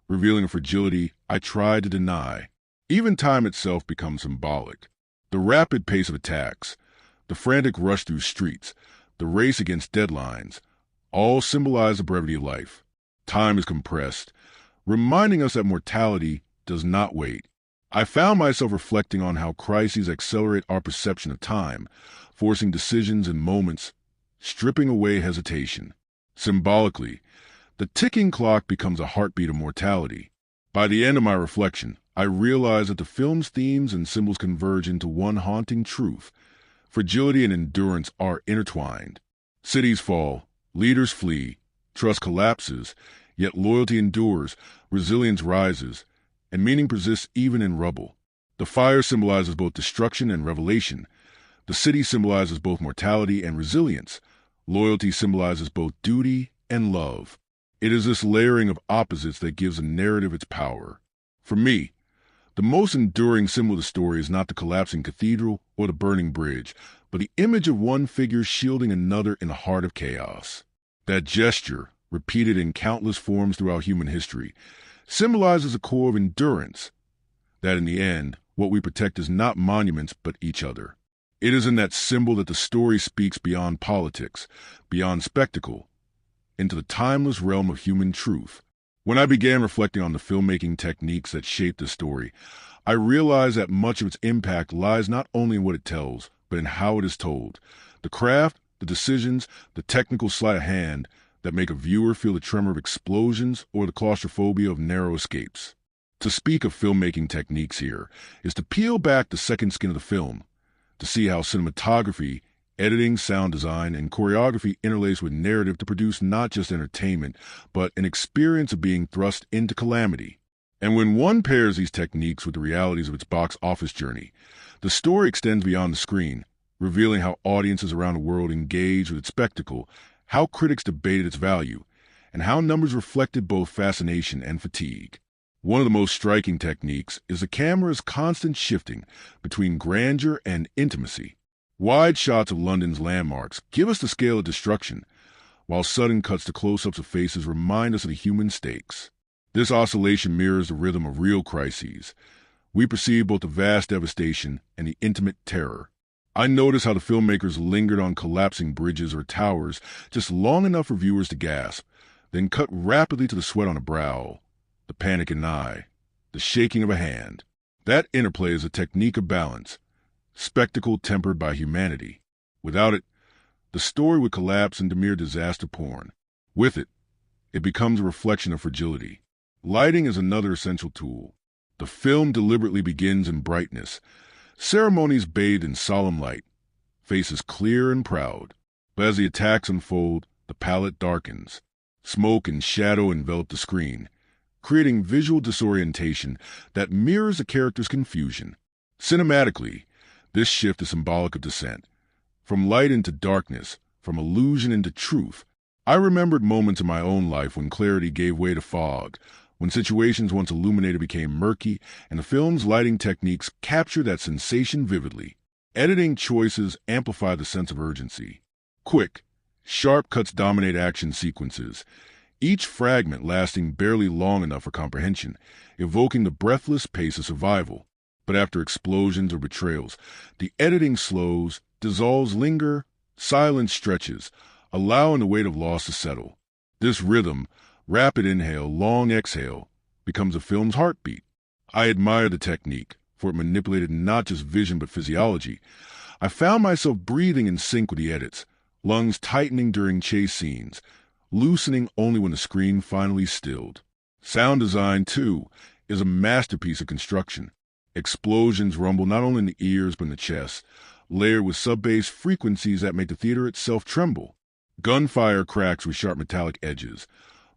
revealing a fragility I tried to deny. Even time itself becomes symbolic. The rapid pace of attacks, the frantic rush through streets, the race against deadlines, all symbolize the brevity of life. Time is compressed, reminding us that mortality does not wait. I found myself reflecting on how crises accelerate our perception of time, forcing decisions in moments, stripping away hesitation. Symbolically, the ticking clock becomes a heartbeat of mortality. By the end of my reflection, I realized that the film's themes and symbols converge into one haunting truth. Fragility and endurance are intertwined. Cities fall, leaders flee, trust collapses, yet loyalty endures, resilience rises, and meaning persists even in rubble. The fire symbolizes both destruction and revelation. The city symbolizes both mortality and resilience. Loyalty symbolizes both duty and love. It is this layering of opposites that gives a narrative its power. For me, the most enduring symbol of the story is not the collapsing cathedral or the burning bridge, but the image of one figure shielding another in the heart of chaos. That gesture, repeated in countless forms throughout human history, symbolizes a core of endurance, that in the end, what we protect is not monuments but each other. It is in that symbol that the story speaks beyond politics, beyond spectacle, into the timeless realm of human truth. When I began reflecting on the filmmaking techniques that shaped the story, I realized that much of its impact lies not only in what it tells, but in how it is told. The craft, the decisions, the technical sleight of hand that make a viewer feel the tremor of explosions or the claustrophobia of narrow escapes. To speak of filmmaking techniques here is to peel back the second skin of the film, to see how cinematography, editing, sound design, and choreography interlace with narrative to produce not just entertainment, but an experience of being thrust into calamity. And when one pairs these techniques with the realities of its box office journey, the story extends beyond the screen, revealing how audiences around the world engage with its spectacle, how critics debated its value, and how numbers reflected both fascination and fatigue. One of the most striking techniques is the camera's constant shifting between grandeur and intimacy. Wide shots of London's landmarks give us the scale of destruction, while sudden cuts to close-ups of faces remind us of the human stakes. This oscillation mirrors the rhythm of real crises. We perceive both the vast devastation and the intimate terror. I noticed how the filmmakers lingered on collapsing bridges or towers just long enough for viewers to gasp, then cut rapidly to the sweat on a brow, the panic in an eye, the shaking of a hand. That interplay is a technique of balance, spectacle tempered by humanity. Without it, the story would collapse into mere disaster porn. With it, it becomes a reflection of fragility. Lighting is another essential tool. The film deliberately begins in brightness, ceremonies bathed in solemn light, faces clear and proud. But as the attacks unfold, the palette darkens. Smoke and shadow envelop the screen, creating visual disorientation that mirrors the character's confusion. Cinematically, this shift is symbolic of descent. From light into darkness, from illusion into truth. I remembered moments in my own life when clarity gave way to fog, when situations once illuminated became murky, and the film's lighting techniques captured that sensation vividly. Editing choices amplify the sense of urgency. Quick, sharp cuts dominate action sequences, each fragment lasting barely long enough for comprehension, evoking the breathless pace of survival. But after explosions or betrayals, the editing slows, dissolves linger, silence stretches, allowing the weight of loss to settle. This rhythm, rapid inhale, long exhale, becomes a film's heartbeat. I admire the technique, for it manipulated not just vision but physiology. I found myself breathing in sync with the edits, lungs tightening during chase scenes, loosening only when the screen finally stilled. Sound design, too, is a masterpiece of construction. Explosions rumble not only in the ears but in the chest, layered with sub-bass frequencies that make the theater itself tremble. Gunfire cracks with sharp metallic edges,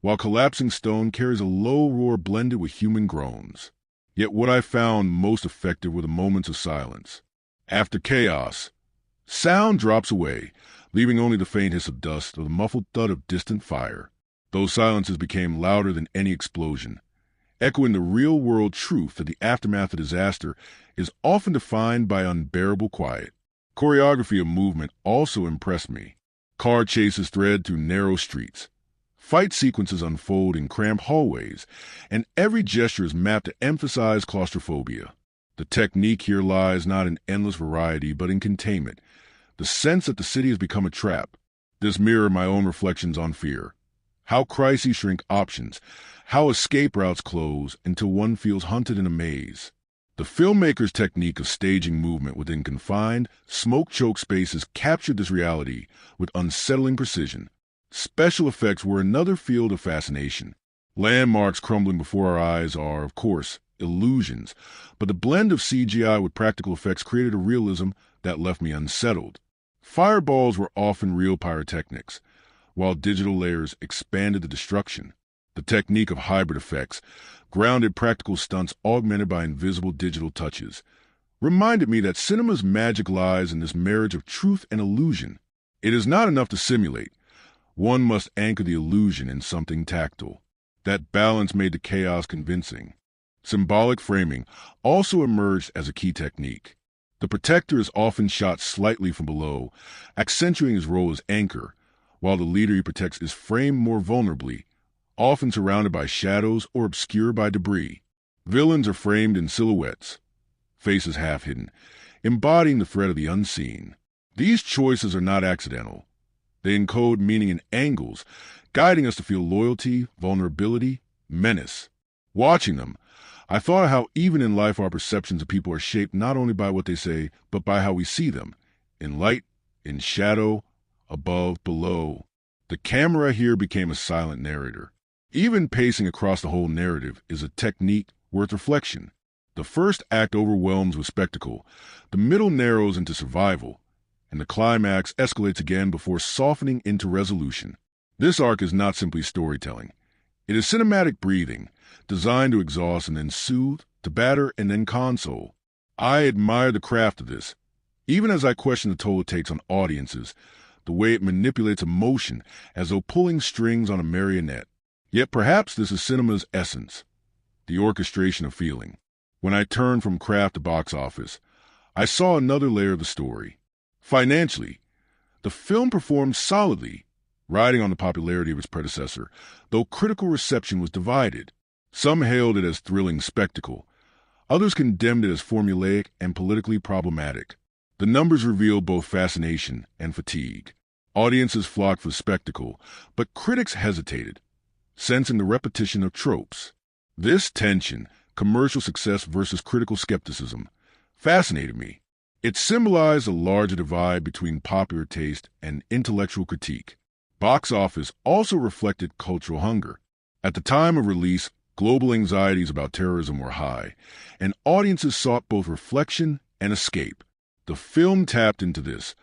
while collapsing stone carries a low roar blended with human groans. Yet what I found most effective were the moments of silence. After chaos, sound drops away, leaving only the faint hiss of dust or the muffled thud of distant fire. Those silences became louder than any explosion, echoing the real-world truth that the aftermath of disaster is often defined by unbearable quiet. Choreography of movement also impressed me. Car chases thread through narrow streets. Fight sequences unfold in cramped hallways, and every gesture is mapped to emphasize claustrophobia. The technique here lies not in endless variety, but in containment, the sense that the city has become a trap. This mirrored my own reflections on fear. How crises shrink options, how escape routes close until one feels hunted in a maze. The filmmaker's technique of staging movement within confined, smoke-choked spaces captured this reality with unsettling precision. Special effects were another field of fascination. Landmarks crumbling before our eyes are, of course, illusions, but the blend of CGI with practical effects created a realism that left me unsettled. Fireballs were often real pyrotechnics, while digital layers expanded the destruction. The technique of hybrid effects, grounded practical stunts augmented by invisible digital touches, reminded me that cinema's magic lies in this marriage of truth and illusion. It is not enough to simulate. One must anchor the illusion in something tactile. That balance made the chaos convincing. Symbolic framing also emerged as a key technique. The protector is often shot slightly from below, accentuating his role as anchor, while the leader he protects is framed more vulnerably, often surrounded by shadows or obscured by debris. Villains are framed in silhouettes, faces half hidden, embodying the threat of the unseen. These choices are not accidental. They encode meaning in angles, guiding us to feel loyalty, vulnerability, menace. Watching them, I thought of how even in life our perceptions of people are shaped not only by what they say, but by how we see them, in light, in shadow, above, below. The camera here became a silent narrator. Even pacing across the whole narrative is a technique worth reflection. The first act overwhelms with spectacle, the middle narrows into survival, and the climax escalates again before softening into resolution. This arc is not simply storytelling. It is cinematic breathing, designed to exhaust and then soothe, to batter and then console. I admire the craft of this, even as I question the toll it takes on audiences, the way it manipulates emotion as though pulling strings on a marionette. Yet perhaps this is cinema's essence, the orchestration of feeling. When I turned from craft to box office, I saw another layer of the story. Financially, the film performed solidly, riding on the popularity of its predecessor, though critical reception was divided. Some hailed it as thrilling spectacle. Others condemned it as formulaic and politically problematic. The numbers revealed both fascination and fatigue. Audiences flocked for spectacle, but critics hesitated, sensing the repetition of tropes. This tension, commercial success versus critical skepticism, fascinated me. It symbolized a larger divide between popular taste and intellectual critique. Box office also reflected cultural hunger. At the time of release, global anxieties about terrorism were high, and audiences sought both reflection and escape. The film tapped into this,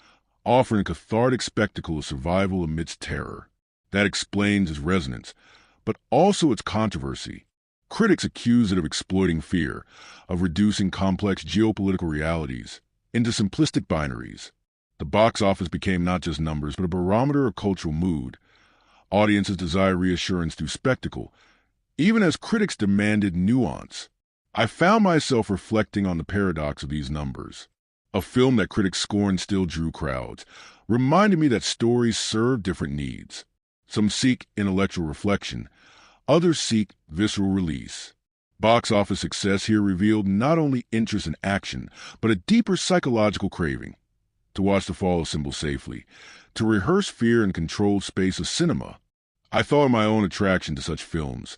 offering a cathartic spectacle of survival amidst terror. That explains its resonance, but also its controversy. Critics accused it of exploiting fear, of reducing complex geopolitical realities into simplistic binaries. The box office became not just numbers, but a barometer of cultural mood. Audiences desired reassurance through spectacle, even as critics demanded nuance. I found myself reflecting on the paradox of these numbers. A film that critics scorned still drew crowds, reminding me that stories serve different needs. Some seek intellectual reflection, others seek visceral release. Box office success here revealed not only interest in action, but a deeper psychological craving. To watch the fall of symbols safely, to rehearse fear in controlled space of cinema. I thought of my own attraction to such films,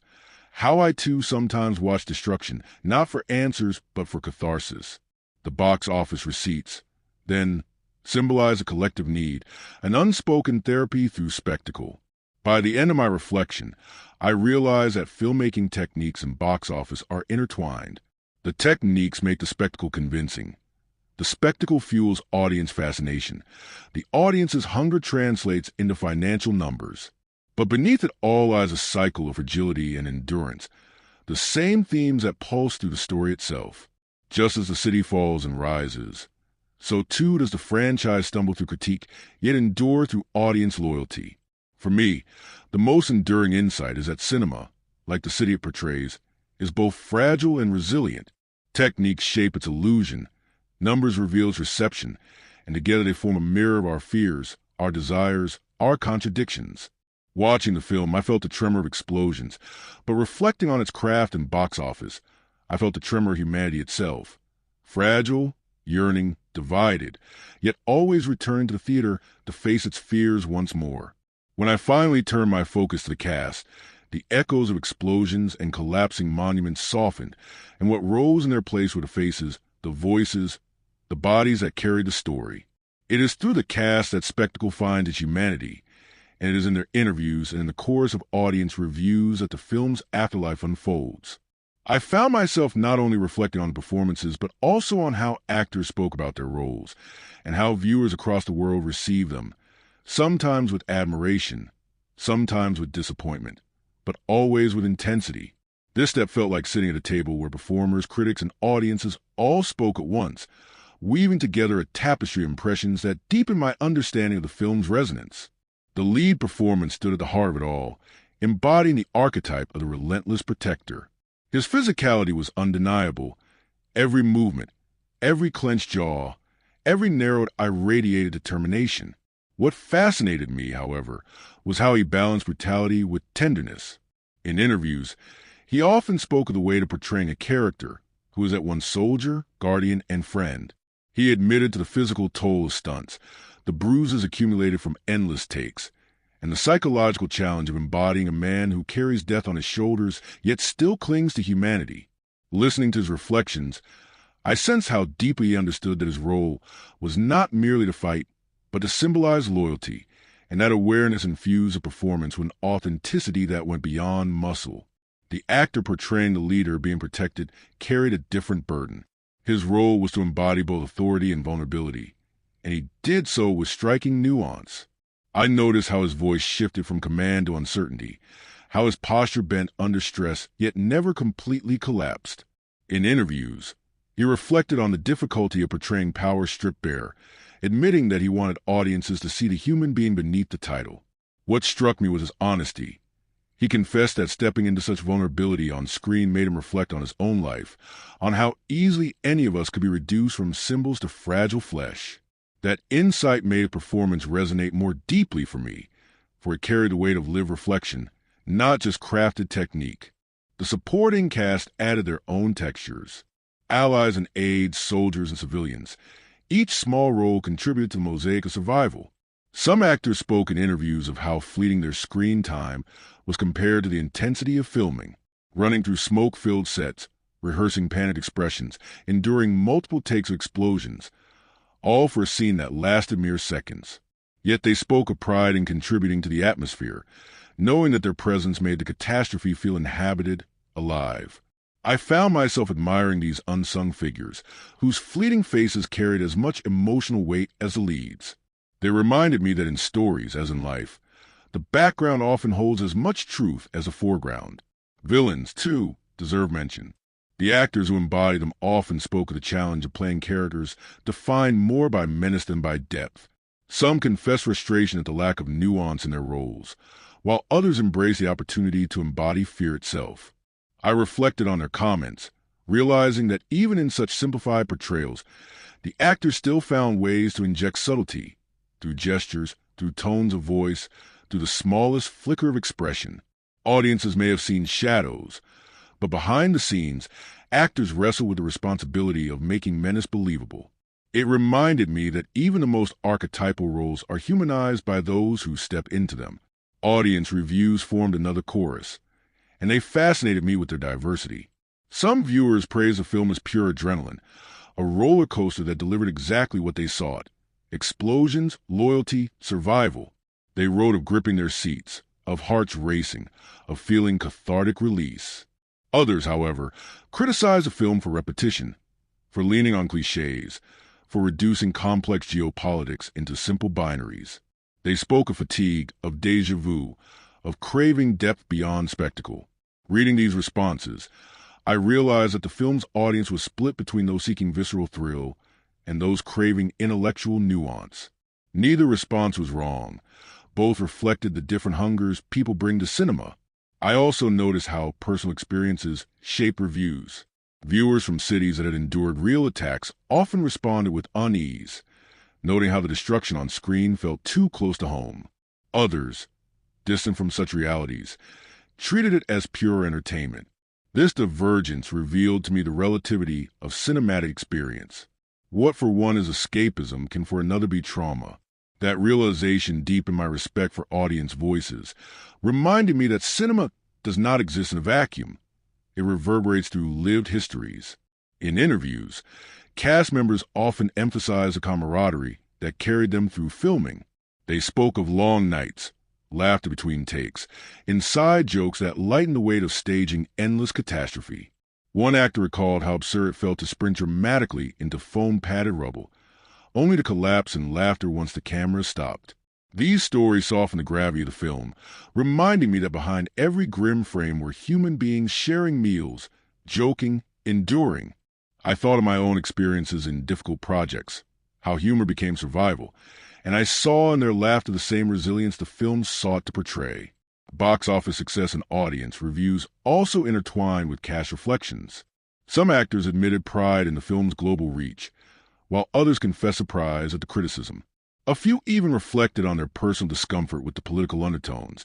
how I too sometimes watch destruction, not for answers, but for catharsis. The box office receipts, then, symbolize a collective need, an unspoken therapy through spectacle. By the end of my reflection, I realized that filmmaking techniques and box office are intertwined. The techniques make the spectacle convincing. The spectacle fuels audience fascination. The audience's hunger translates into financial numbers. But beneath it all lies a cycle of fragility and endurance, the same themes that pulse through the story itself. Just as the city falls and rises, so too does the franchise stumble through critique, yet endure through audience loyalty. For me, the most enduring insight is that cinema, like the city it portrays, is both fragile and resilient. Techniques shape its illusion, numbers reveal its reception, and together they form a mirror of our fears, our desires, our contradictions. Watching the film, I felt the tremor of explosions, but reflecting on its craft and box office, I felt the tremor of humanity itself. Fragile, yearning, divided, yet always returning to the theater to face its fears once more. When I finally turned my focus to the cast, the echoes of explosions and collapsing monuments softened, and what rose in their place were the faces, the voices, the bodies that carried the story. It is through the cast that spectacle finds its humanity, and it is in their interviews and in the chorus of audience reviews that the film's afterlife unfolds. I found myself not only reflecting on the performances, but also on how actors spoke about their roles, and how viewers across the world received them, sometimes with admiration, sometimes with disappointment, but always with intensity. This step felt like sitting at a table where performers, critics, and audiences all spoke at once, weaving together a tapestry of impressions that deepened my understanding of the film's resonance. The lead performance stood at the heart of it all, embodying the archetype of the relentless protector. His physicality was undeniable. Every movement, every clenched jaw, every narrowed eye radiated determination. What fascinated me, however, was how he balanced brutality with tenderness. In interviews, he often spoke of the weight of portraying a character who is at once soldier, guardian, and friend. He admitted to the physical toll of stunts, the bruises accumulated from endless takes, and the psychological challenge of embodying a man who carries death on his shoulders yet still clings to humanity. Listening to his reflections, I sensed how deeply he understood that his role was not merely to fight, but to symbolize loyalty, and that awareness infused the performance with an authenticity that went beyond muscle. The actor portraying the leader being protected carried a different burden. His role was to embody both authority and vulnerability, and he did so with striking nuance. I noticed how his voice shifted from command to uncertainty, how his posture bent under stress yet never completely collapsed. In interviews, he reflected on the difficulty of portraying power stripped bare, admitting that he wanted audiences to see the human being beneath the title. What struck me was his honesty. He confessed that stepping into such vulnerability on screen made him reflect on his own life, on how easily any of us could be reduced from symbols to fragile flesh. That insight made his performance resonate more deeply for me, for it carried the weight of lived reflection, not just crafted technique. The supporting cast added their own textures. Allies and aides, soldiers and civilians. Each small role contributed to the mosaic of survival. Some actors spoke in interviews of how fleeting their screen time was compared to the intensity of filming, running through smoke-filled sets, rehearsing panicked expressions, enduring multiple takes of explosions, all for a scene that lasted mere seconds. Yet they spoke of pride in contributing to the atmosphere, knowing that their presence made the catastrophe feel inhabited, alive. I found myself admiring these unsung figures, whose fleeting faces carried as much emotional weight as the leads. They reminded me that in stories, as in life, the background often holds as much truth as the foreground. Villains, too, deserve mention. The actors who embodied them often spoke of the challenge of playing characters defined more by menace than by depth. Some confessed frustration at the lack of nuance in their roles, while others embraced the opportunity to embody fear itself. I reflected on their comments, realizing that even in such simplified portrayals, the actors still found ways to inject subtlety, through gestures, through tones of voice, through the smallest flicker of expression. Audiences may have seen shadows, but behind the scenes, actors wrestle with the responsibility of making menace believable. It reminded me that even the most archetypal roles are humanized by those who step into them. Audience reviews formed another chorus, and they fascinated me with their diversity. Some viewers praised the film as pure adrenaline, a roller coaster that delivered exactly what they sought: explosions, loyalty, survival. They wrote of gripping their seats, of hearts racing, of feeling cathartic release. Others, however, criticized the film for repetition, for leaning on cliches, for reducing complex geopolitics into simple binaries. They spoke of fatigue, of déjà vu, of craving depth beyond spectacle. Reading these responses, I realized that the film's audience was split between those seeking visceral thrill and those craving intellectual nuance. Neither response was wrong. Both reflected the different hungers people bring to cinema. I also noticed how personal experiences shape reviews. Viewers from cities that had endured real attacks often responded with unease, noting how the destruction on screen felt too close to home. Others, distant from such realities, treated it as pure entertainment. This divergence revealed to me the relativity of cinematic experience. What for one is escapism can for another be trauma. That realization deepened my respect for audience voices, reminding me that cinema does not exist in a vacuum. It reverberates through lived histories. In interviews, cast members often emphasized the camaraderie that carried them through filming. They spoke of long nights, laughter between takes, inside jokes that lightened the weight of staging endless catastrophe. One actor recalled how absurd it felt to sprint dramatically into foam-padded rubble, only to collapse in laughter once the camera stopped. These stories softened the gravity of the film, reminding me that behind every grim frame were human beings sharing meals, joking, enduring. I thought of my own experiences in difficult projects, how humor became survival, and I saw in their laughter the same resilience the film sought to portray. Box office success and audience reviews also intertwined with cast reflections. Some actors admitted pride in the film's global reach, while others confessed surprise at the criticism. A few even reflected on their personal discomfort with the political undertones,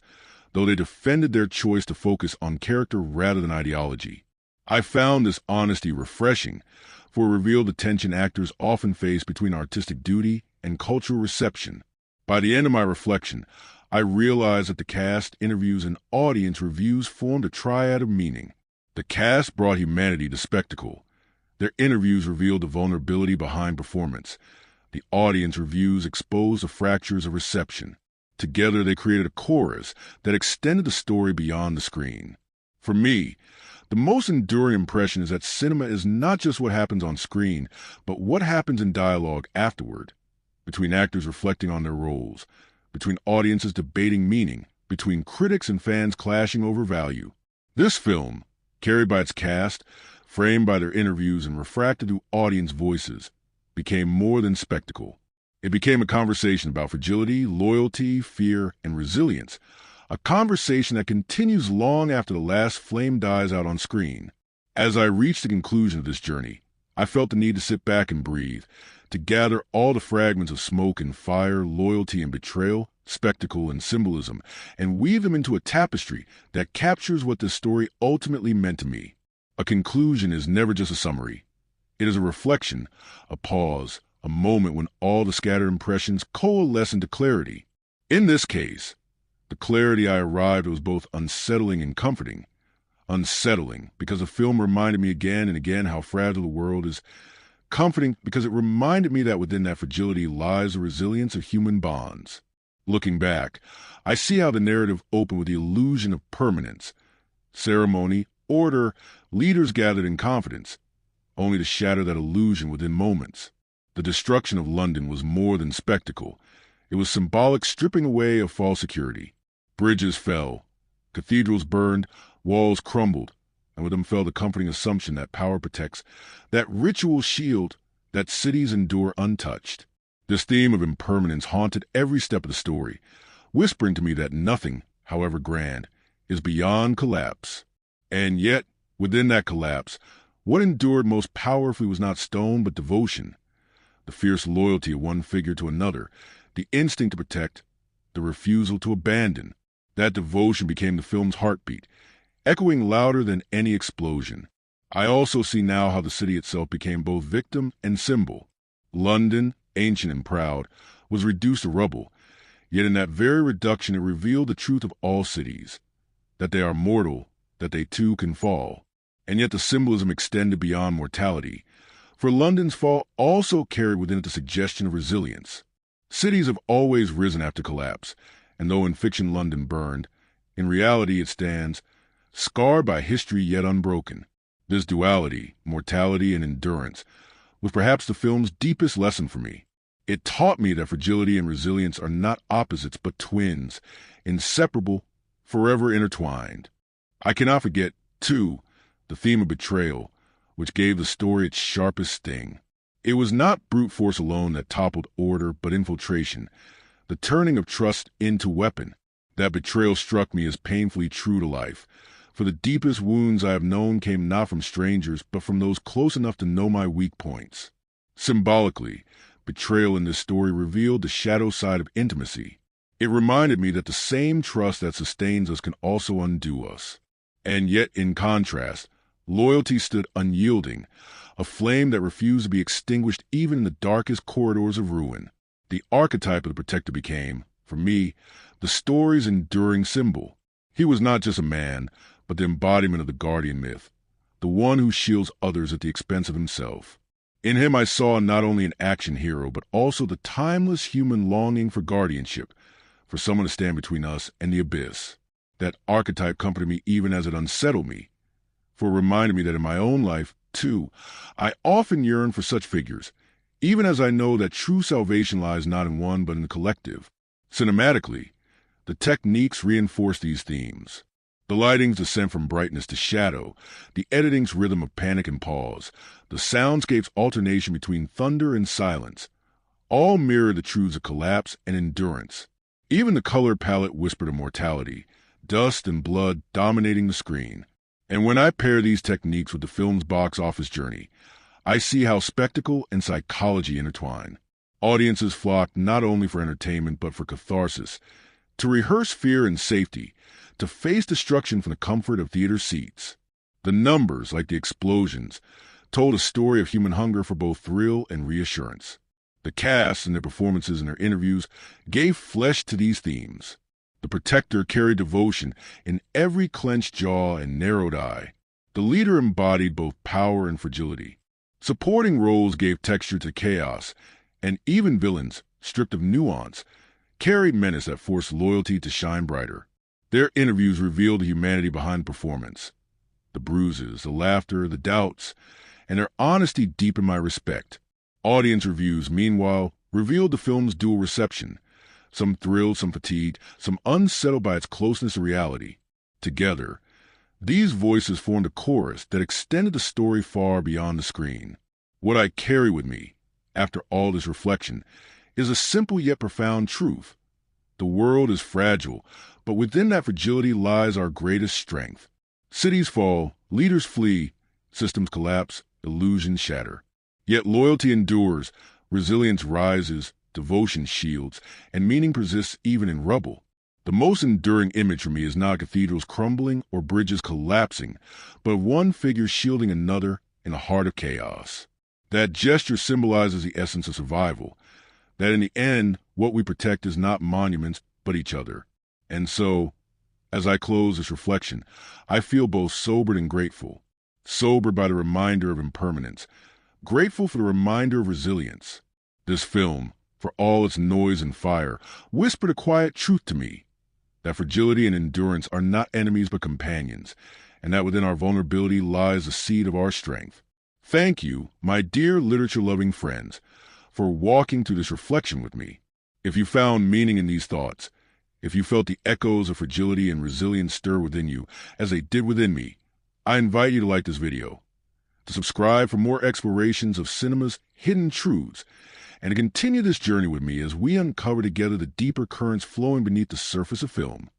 though they defended their choice to focus on character rather than ideology. I found this honesty refreshing, for it revealed the tension actors often face between artistic duty and cultural reception. By the end of my reflection, I realized that the cast, interviews, and audience reviews formed a triad of meaning. The cast brought humanity to spectacle. Their interviews revealed the vulnerability behind performance. The audience reviews exposed the fractures of reception. Together they created a chorus that extended the story beyond the screen. For me, the most enduring impression is that cinema is not just what happens on screen, but what happens in dialogue afterward, between actors reflecting on their roles, between audiences debating meaning, between critics and fans clashing over value. This film, carried by its cast, framed by their interviews and refracted through audience voices, became more than spectacle. It became a conversation about fragility, loyalty, fear, and resilience, a conversation that continues long after the last flame dies out on screen. As I reached the conclusion of this journey, I felt the need to sit back and breathe, to gather all the fragments of smoke and fire, loyalty and betrayal, spectacle and symbolism, and weave them into a tapestry that captures what this story ultimately meant to me. A conclusion is never just a summary. It is a reflection, a pause, a moment when all the scattered impressions coalesce into clarity. In this case, the clarity I arrived at was both unsettling and comforting. Unsettling, because the film reminded me again and again how fragile the world is. Comforting, because it reminded me that within that fragility lies the resilience of human bonds. Looking back, I see how the narrative opened with the illusion of permanence. Ceremony, order, leaders gathered in confidence, only to shatter that illusion within moments. The destruction of London was more than spectacle. It was symbolic stripping away of false security. Bridges fell, cathedrals burned, walls crumbled, and with them fell the comforting assumption that power protects, that rituals shield, that cities endure untouched. This theme of impermanence haunted every step of the story, whispering to me that nothing, however grand, is beyond collapse. And yet, within that collapse, what endured most powerfully was not stone but devotion. The fierce loyalty of one figure to another, the instinct to protect, the refusal to abandon. That devotion became the film's heartbeat, echoing louder than any explosion. I also see now how the city itself became both victim and symbol. London, ancient and proud, was reduced to rubble, yet in that very reduction it revealed the truth of all cities, that they are mortal, that they too can fall. And yet the symbolism extended beyond mortality, for London's fall also carried within it the suggestion of resilience. Cities have always risen after collapse, and though in fiction London burned, in reality it stands, scarred by history yet unbroken. This duality, mortality and endurance, was perhaps the film's deepest lesson for me. It taught me that fragility and resilience are not opposites but twins, inseparable, forever intertwined. I cannot forget, too, the theme of betrayal, which gave the story its sharpest sting. It was not brute force alone that toppled order, but infiltration, the turning of trust into weapon. That betrayal struck me as painfully true to life, for the deepest wounds I have known came not from strangers, but from those close enough to know my weak points. Symbolically, betrayal in this story revealed the shadow side of intimacy. It reminded me that the same trust that sustains us can also undo us. And yet, in contrast, loyalty stood unyielding, a flame that refused to be extinguished even in the darkest corridors of ruin. The archetype of the protector became, for me, the story's enduring symbol. He was not just a man, but the embodiment of the guardian myth, the one who shields others at the expense of himself. In him I saw not only an action hero, but also the timeless human longing for guardianship, for someone to stand between us and the abyss. That archetype comforted me even as it unsettled me, for it reminded me that in my own life, too, I often yearn for such figures, even as I know that true salvation lies not in one but in the collective. Cinematically, the techniques reinforce these themes. The lighting's descent from brightness to shadow, the editing's rhythm of panic and pause, the soundscape's alternation between thunder and silence, all mirror the truths of collapse and endurance. Even the color palette whispered of mortality, dust and blood dominating the screen. And when I pair these techniques with the film's box office journey, I see how spectacle and psychology intertwine. Audiences flocked not only for entertainment but for catharsis, to rehearse fear and safety, to face destruction from the comfort of theater seats. The numbers, like the explosions, told a story of human hunger for both thrill and reassurance. The cast, in their performances and their interviews, gave flesh to these themes. The protector carried devotion in every clenched jaw and narrowed eye. The leader embodied both power and fragility. Supporting roles gave texture to chaos, and even villains, stripped of nuance, carried menace that forced loyalty to shine brighter. Their interviews revealed the humanity behind the performance. The bruises, the laughter, the doubts, and their honesty deepened my respect. Audience reviews, meanwhile, revealed the film's dual reception. Some thrilled, some fatigued, some unsettled by its closeness to reality. Together, these voices formed a chorus that extended the story far beyond the screen. What I carry with me, after all this reflection, is a simple yet profound truth. The world is fragile, but within that fragility lies our greatest strength. Cities fall, leaders flee, systems collapse, illusions shatter. Yet loyalty endures, resilience rises, devotion shields, and meaning persists even in rubble. The most enduring image for me is not cathedrals crumbling or bridges collapsing, but one figure shielding another in the heart of chaos. That gesture symbolizes the essence of survival, that in the end, what we protect is not monuments, but each other. And so, as I close this reflection, I feel both sobered and grateful. Sobered by the reminder of impermanence, grateful for the reminder of resilience. This film, for all its noise and fire, whispered a quiet truth to me, that fragility and endurance are not enemies but companions, and that within our vulnerability lies the seed of our strength. Thank you, my dear literature-loving friends, for walking through this reflection with me. If you found meaning in these thoughts, if you felt the echoes of fragility and resilience stir within you, as they did within me, I invite you to like this video, to subscribe for more explorations of cinema's hidden truths, and to continue this journey with me as we uncover together the deeper currents flowing beneath the surface of film.